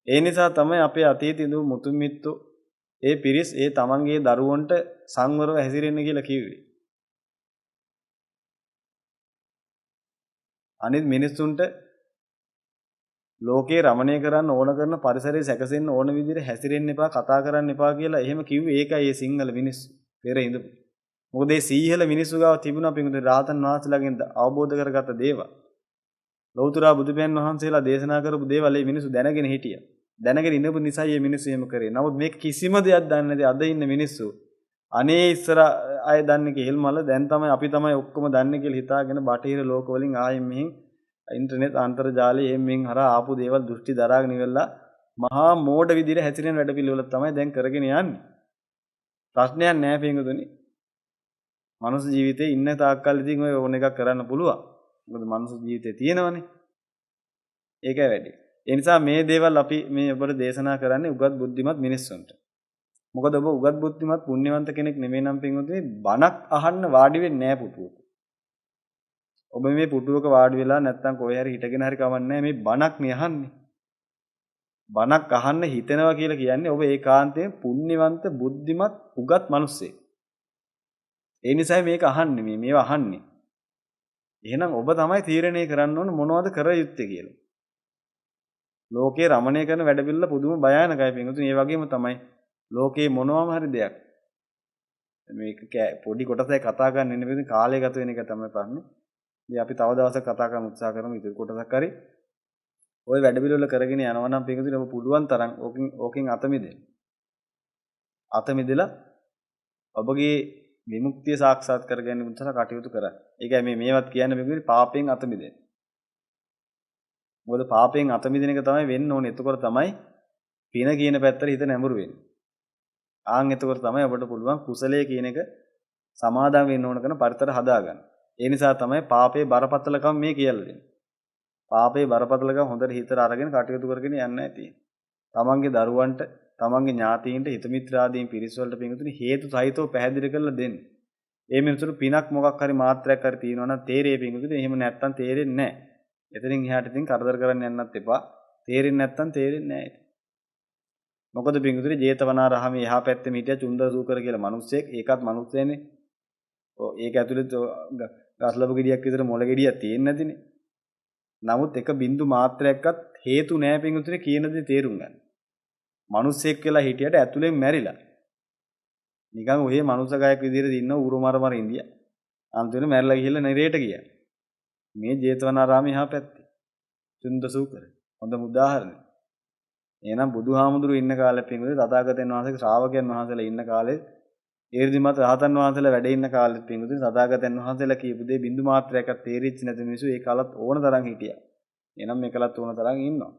Speaker 2: ඒ නිසා තමයි අපේ අතීතයේ ඉඳු මුතුන් මිත්තෝ ඒ පිරිස් ඒ තමන්ගේ දරුවන්ට සංවරව හැසිරෙන්න කියලා කිව්වේ. අනිත් මිනිස්සුන්ට ලෝකේ රමණය කරන්න ඕන කරන පරිසරයේ සැකසෙන්න ඕන විදිහට හැසිරෙන්න එපා කතා කරන්න එපා කියලා එහෙම කිව්වේ ඒකයි මේ සිංහල මිනිස්සු පෙර ඉඳපු. මොකද මේ සීහල මිනිස්සු ගාව තිබුණා පිටුනේ රාතන් වහන්සේලාගෙන් අවබෝධ කරගත්ත දේවල්. ලෞතර බුදුපියන් වහන්සේලා දේශනා කරපු දේවල් මේ මිනිස්සු දැනගෙන හිටියා. දැනගෙන ඉන්නපු නිසා මේ මිනිස්සු එහෙම කරේ. නමුත් මේක කිසිම දෙයක් දන්නේ නැති අද ඉන්න මිනිස්සු අනේ ඉස්සර අය දන්නේ කෙල්මල දැන් තමයි අපි තමයි ඔක්කොම දන්නේ කියලා හිතාගෙන බටහිර ලෝක වලින් ආයෙත් මෙහින් ඉන්ටර්නෙට් අන්තර්ජාලයේ මෙහින් හරහා ආපු දේවල් දෘෂ්ටි දරාගෙන ඉවරලා මහා මෝඩ විදිහට හැසිරෙන වැඩ පිළිවෙල තමයි දැන් කරගෙන යන්නේ. ප්‍රශ්නයක් නැහැ පින්වතුනි. මනුස්ස ජීවිතේ ඉන්න තාක්කල් ඉතින් ඔය ඕන එකක් කරන්න පුළුවන්. මොකද මනුස්ස ජීවිතේ තියෙනවනේ. ඒකයි වැඩි. ඒ නිසා මේ දේවල් අපි මේ ඔබට දේශනා කරන්නේ උගත් බුද්ධිමත් මිනිස්සුන්ට. මොකද ඔබ උගත් බුද්ධිමත් පුණ්‍යවන්ත කෙනෙක් නෙමෙයි නම් පින්වතුනි බණක් අහන්න වාඩි වෙන්නේ නැහැ පුටුවක. ඔබ මේ පුටුවක වාඩි වෙලා නැත්තම් කොහේ හරි හිටගෙන හරි කවන්නේ මේ බණක් නේ අහන්නේ. බණක් අහන්න හිතෙනවා කියලා කියන්නේ ඔබ ඒකාන්තයෙන් පුණ්‍යවන්ත බුද්ධිමත් උගත් මිනිස්සෙක්. ඒ නිසා මේක අහන්නේ මේවා අහන්නේ. එහෙනම් ඔබ තමයි තීරණය කරන්න ඕන මොනවද කර යුත්තේ කියලා. ලෝකේ රමණය කරන වැඩ පිළිවෙල පුදුම භයානකයි පින්වතුනි. ඒ වගේම තමයි ලෝකේ මොනවාම හරි දෙයක්. මේක පොඩි කොටසක් කතා කරන්න ඉන්න බෙදින් කාලය ගත වෙන එක තමයි ප්‍රශ්නේ. ඉතින් අපි තව දවසක් කතා කරන්න උත්සාහ කරමු ඉතින් කොටසක් හරි. ওই වැඩ පිළිවෙල කරගෙන යනවා නම් පින්වතුනි ඔබ පුළුවන් තරම් ඕකෙන් අත මිදෙන්න. අත මිදලා ඔබගේ විමුක්තිය සාක්ෂාත් කර ගැනීම උදෙසා කටයුතු කරන්න. ඒකයි මේවත් කියන්නේ පින්වතුනි පාපයෙන් අත මිදෙන්න. මොකද පාපයෙන් අත මිදෙන එක තමයි වෙන්න ඕනේ. එතකොට තමයි පින කියන පැත්තට හිත නැඹුරු වෙන්නේ. ආන් එතකොට තමයි ඔබට පුළුවන් කුසලයේ කියන එක සමාදම් වෙන්න ඕන කරන පරිතර හදාගන්න. ඒ නිසා තමයි පාපේ බරපතලකම් මේ කියලා දෙන්නේ. පාපේ බරපතලකම් හොඳට හිතට අරගෙන කටයුතු කරගෙන යන්න ඇති. තමන්ගේ දරුවන්ට, තමන්ගේ ඥාතීන්ට, හිත මිත්‍රාදීන් පිරිස වලට පින්තුනි හේතු සහිතව පැහැදිලි කරලා දෙන්න. ඒ මිනිසුන්ට පිනක් මොකක් හරි මාත්‍රයක් හරි තියෙනවා නම් තේරෙයි පින්තුනි. එහෙම නැත්තම් තේරෙන්නේ නැහැ. එතනින් එහාට ඉතින් කරදර කරන්න යන්නත් එපා. තේරෙන්නේ නැත්තම් තේරෙන්නේ නැහැ. මොකද පින්තුනි ජේතවනාරාමයේ එහා පැත්තේ හිටිය චුන්දර සූකර කියලා මිනිස්සෙක් ඒකත් මිනිස්සෙන්නේ. ඔව් ඒක ඇතුලේ ගස්ලබු ගෙඩියක් විතර මොළ ගෙඩියක් තියෙන්නේ නැතිනේ. නමුත් එක බින්දු මාත්‍රයක්වත් හේතු නැහැ පින්තුනි කියන දේ තේරුම් ගන්න. මිනිස්සෙක් කියලා හිටියට ඇතුලෙන් මැරිලා. නිකන් ඔහේ මනුස්ස ගායක විදිහට ඉන්න ඌරුමරමර ඉන්දියා. අන්තිමට මැරිලා ගිහිල්ලා නිරේට ගියා. මේ ජේතවනාරාමයේ එහා පැත්තේ චුන්දර සූකර. හොඳම උදාහරණය. එහෙනම් බුදුහාමුදුරුවෝ ඉන්න කාලේ පින්වතුනි තථාගතයන් වහන්සේගේ ශ්‍රාවකයන් වහන්සේලා ඉන්න කාලේ ඊර්දිමත් රහතන් වහන්සේලා වැඩ ඉන්න කාලෙත් පින්වතුනි තථාගතයන් වහන්සේලා කියපු දේ බින්දු මාත්‍රයක්වත් තේරිච්ච නැති මිනිස්සු ඒ කාලත් ඕන තරම් හිටියා. එහෙනම් මේ කාලත් ඕන තරම් ඉන්නවා.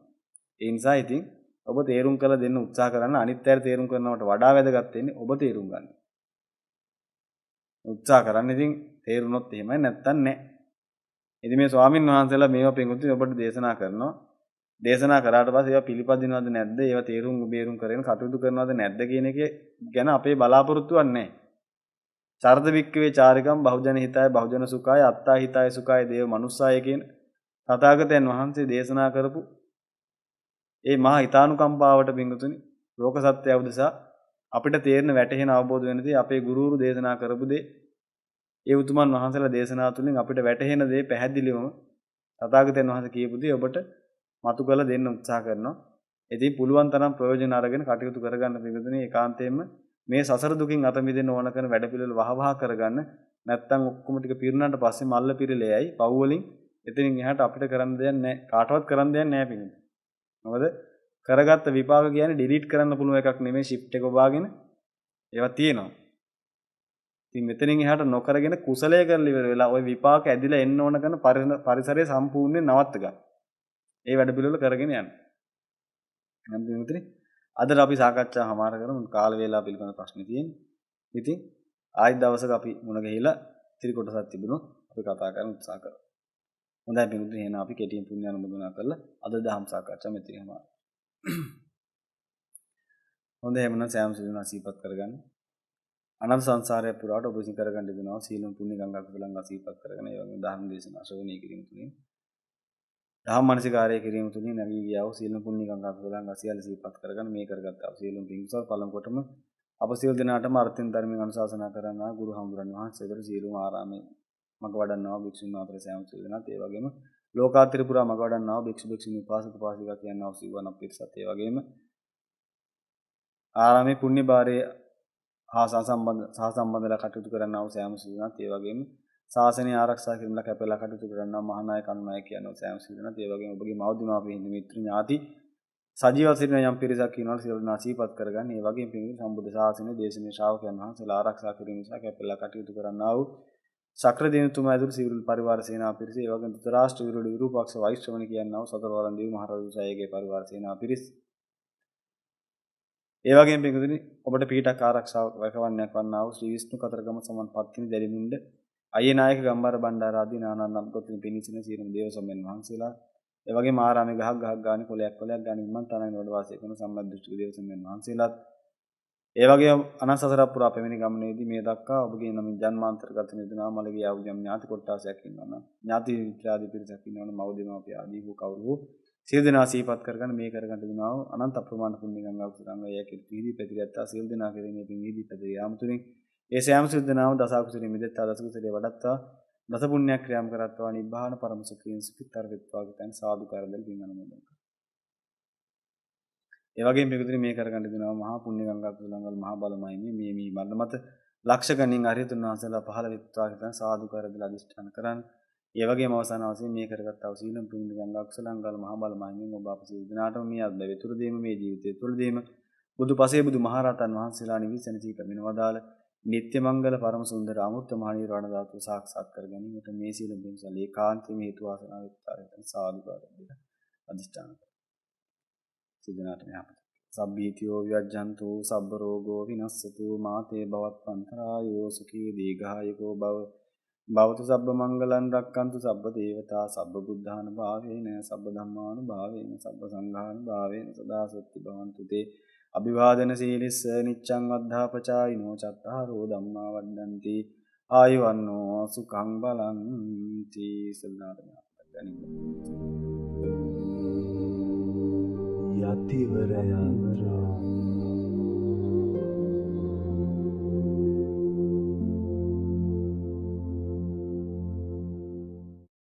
Speaker 2: ඒ නිසා ඉතින් ඔබ තේරුම් කරලා දෙන්න උත්සාහ කරන්න අනිත් අය තේරුම් කරනවට වඩා වැදගත් වෙන්නේ ඔබ තේරුම් ගන්න. උත්සාහ කරන්න ඉතින් තේරුනොත් එහෙමයි නැත්තම් නැහැ. ඉතින් මේ ස්වාමින් වහන්සේලා මේවා පින්වතුනි ඔබට දේශනා කරනවා. දේශනා කරාට පස්සේ ඒවා පිළිපදිනවද නැද්ද? ඒවා තේරුම් බේරුම් කරගෙන කටයුතු කරනවද නැද්ද කියන එක ගැන අපේ බලාපොරොත්තුවක් නැහැ. චර්ද වික්කවේ චාරිකම් බහුජන හිතාය බහුජන සුඛාය අත්තා හිතාය සුඛාය දේව මනුස්සාය කියන තථාගතයන් වහන්සේ දේශනා කරපු ඒ මහා හිතානුකම්පාවට පින්වතුනි ලෝක සත්‍යය උදෙසා අපිට තේරෙන වැටහෙන අවබෝධ වෙන දේ අපේ ගුරුවරු දේශනා කරපු දේ ඒ උතුමන් වහන්සේලා දේශනා තුළින් අපිට වැටහෙන දේ පැහැදිලිවම තථාගතයන් වහන්සේ කියපු දේ ඔබට මතු කරලා දෙන්න උත්සාහ කරනවා. ඉතින් පුළුවන් තරම් ප්‍රයෝජන අරගෙන කටයුතු කරගන්න පිළිතුරේ ඒකාන්තයෙන්ම මේ සසර දුකින් අත මිදෙන්න ඕන කරන වැඩ පිළිවෙල වහවහ කරගන්න. නැත්තම් ඔක්කොම ටික පිරුණාට පස්සේ මල්ල පිරෙලෙයි පව් වලින් එතනින් එහාට අපිට කරන්න දෙයක් නැහැ. කාටවත් කරන්න දෙයක් නැහැ පිළිතුරේ. මොකද කරගත්ත විපාක කියන්නේ ඩිලීට් කරන්න පුළුවන් එකක් නෙමෙයි shift එක ඔබාගෙන ඒවා තියෙනවා. ඉතින් මෙතනින් එහාට නොකරගෙන කුසලය කරලා ඉවර වෙලා ওই විපාක ඇදිලා එන්න ඕන කරන පරිසරය සම්පූර්ණයෙන් නවත්ත ගන්න. ඒ වැඩ පිළිවෙල කරගෙන යන්න. නම් දෙමුත්‍රි අද අපි සාකච්ඡා හමාර කරමු කාල වේලාව පිළිබඳ ප්‍රශ්න තියෙනවා. ඉතින් ආයි දවසක අපි මුණ ගැහිලා ඉතිරි කොටසක් තිබුණොත් අපි කතා කරන්න උත්සාහ කරමු. හොඳයි පිළිතුරු එහෙනම් අපි කෙටියෙන් පුණ්‍ය අනුමෝදනා කරලා අද දහම් සාකච්ඡා මෙතන හමාර. හොඳයි එහෙනම් සෑම සිදුවන සීපත් කරගන්න. අනන්ත සංසාරය පුරාට ඔබ විසින් කරගන්න දෙනවා සීලම් පුණ්‍ය ගංගා කුසලං අසීපත් කරගෙන ඒ වගේම ධර්ම දේශනා ශ්‍රවණය කිරීම තුළින් දහම් මානසිකාරය කිරීම තුළින් නැගී ගියා වූ සීලම් පුණ්‍ය ගංගා කුසලං අසියල සීපත් කරගෙන මේ කරගත්තා වූ සීලම් පිංසල් පළමු කොටම අප සියලු දෙනාටම අර්ථයෙන් ධර්මයෙන් අනුශාසනා කරනා ගුරු හඳුරන් වහන්සේට සීලම් ආරාමේ මග වඩන්නා වූ භික්ෂුන් වහන්සේ සෑම සියලු දෙනාත් ඒ වගේම ලෝකාත්‍ර පුරා මග වඩන්නා වූ භික්ෂු භික්ෂුණී උපාසක උපාසිකා කියනවා වූ සිවණ පිරිසත් ඒ වගේම ආරාමේ පුණ්‍ය භාරයේ හා සහසම්බන්ධලා කටයුතු කරන්නා වූ සෑම සිදුවනත් ඒ වගේම ශාසනය ආරක්ෂා කිරීමලා කැපලා කටයුතු කරන්නා මහානායක අනුනායක කියනවා සෑම සිදුවනත් ඒ වගේම ඔබගේ මව්දිමාපිය හිඳ මිත්‍ර ඥාති සජීව සිටින යම් පිරිසක් ඉන්නවා සියලු නාසීපත් කරගන්න ඒ වගේම පිළිගන්න සම්බුද්ධ ශාසනයේ දේශනීය ශ්‍රාවකයන් වහන්සේලා ආරක්ෂා කිරීම නිසා කැපලා කටයුතු කරන්නා වූ ශක්‍ර දේවතුමා ඇතුළු සිවිල් පරිවාර සේනා පිරිස ඒ වගේම ධෘතරාෂ්ට්‍ර විරුද්ධ විරූපාක්ෂ වෛශ්‍රවණ කියනවා වූ සතරවරන් දේව මහරජුසායගේ පරිවාර සේනා පිරිස ඒ වගේම පිටුදින ඔබට පීඨක් ආරක්ෂාවක් රැකවන්නක් වන්නා වූ ශ්‍රී විෂ්ණු කතරගම සමන් පත්තිනි දැලිමුණ්ඩ අයියේ නායක ගම්බර බණ්ඩාර ආදී නානන්නම් ගොතින් පිනිසින සියලුම දේව සම්මෙන් වහන්සේලා ඒ වගේම ආරාමේ ගහක් ගානේ කොලයක් ගානේ මන් තනගෙන වැඩ වාසය කරන සම්මත් දෘෂ්ටික දේව සම්මෙන් වහන්සේලාත් ඒ වගේම අනන්ත සසර පුරා පැමිණි ගමනේදී මේ දක්වා ඔබගේ නමින් ජන්මාන්තරගත නිදනා මලගේ ආ වූ යම් ඥාති කොට්ටාසයක් ඉන්නවනම් ඥාති විත්‍රාදී පිරිසක් ඉන්නවනම් මව්දිමාපිය ආදී වූ කවුරු සියලු දෙනා සිහිපත් කරගෙන මේ කරගන්න දෙනවා අනන්ත අප්‍රමාණ පුණ්‍ය ගංගා කුසලංගය යකෙත් පිහිදී පැතිරත්තා සියලු දෙනා කෙරෙහිදී පිහිදී පැතිර යාම තුලින් ඒ සෑම සියලු දෙනාම දස කුසලෙ මිදෙත්තා දස කුසලෙ වඩත්තා දස පුණ්‍ය ක්‍රියාම් කරත්වා නිබ්බාන පරම සුඛයෙන් සුඛිතර වෙත්වා කියන සාදු කරදල් පින් අනුමෝදන් කරා. ඒ වගේම පිටුදින මේ කරගන්න දෙනවා මහා පුණ්‍ය ගංගා කුසලංගල් මහා බලමයි මේ මරණ මත ලක්ෂ ගණන් අරියතුන් වහන්සේලා පහළ වෙත්වා කියන සාදු කරදල් අදිෂ්ඨාන කරන් ඒ වගේම අවසාන වශයෙන් මේ කරගත්තා වූ සීලම් පුණ්‍ය ගංගා කුසලංගල් මහා බලමහිමින් ඔබ අප සියලු දෙනාටම මේ අත්දැකීම තුරදීම මේ ජීවිතය තුරදීම බුදු පසේ බුදු මහරහතන් වහන්සේලා නිවිසන ජීවිතමින වදාළ නිත්‍ය මංගල පරම සුන්දර අමෘත මහ නිර්වාණ ධාතුව සාක්ෂාත් කර ගැනීමට මේ සීලම් පින්සල් ඒකාන්තයෙන් හේතු වාසනා වෙත්වා කියන සාදු කරදල් අදිෂ්ඨාන කරා. සිදනාට යහපත සබ්බීතියෝ විජ්ජන්තු සබ්බ රෝගෝ විනස්සතු මාතේ භවත්පන්තරායෝ සුඛී දීඝායකෝ භව භවතු සබ්බ මංගලං රක්칸තු සබ්බ දේවතා සබ්බ බුද්ධාන භාවේන සබ්බ ධම්මාන භාවේන සබ්බ සංඝාන භාවේන සදා සොත්ති භවන්තු තේ අභිවාදන සීලිස්ස නිච්ඡං වද්ධාපචායිනෝ චත්තාරෝ ධම්මා වඩ්ඩಂತಿ ආයුවන්නෝ සුඛං බලං තී සල්නාදන ගනිමු.
Speaker 1: යතිවරයන්ද්‍රා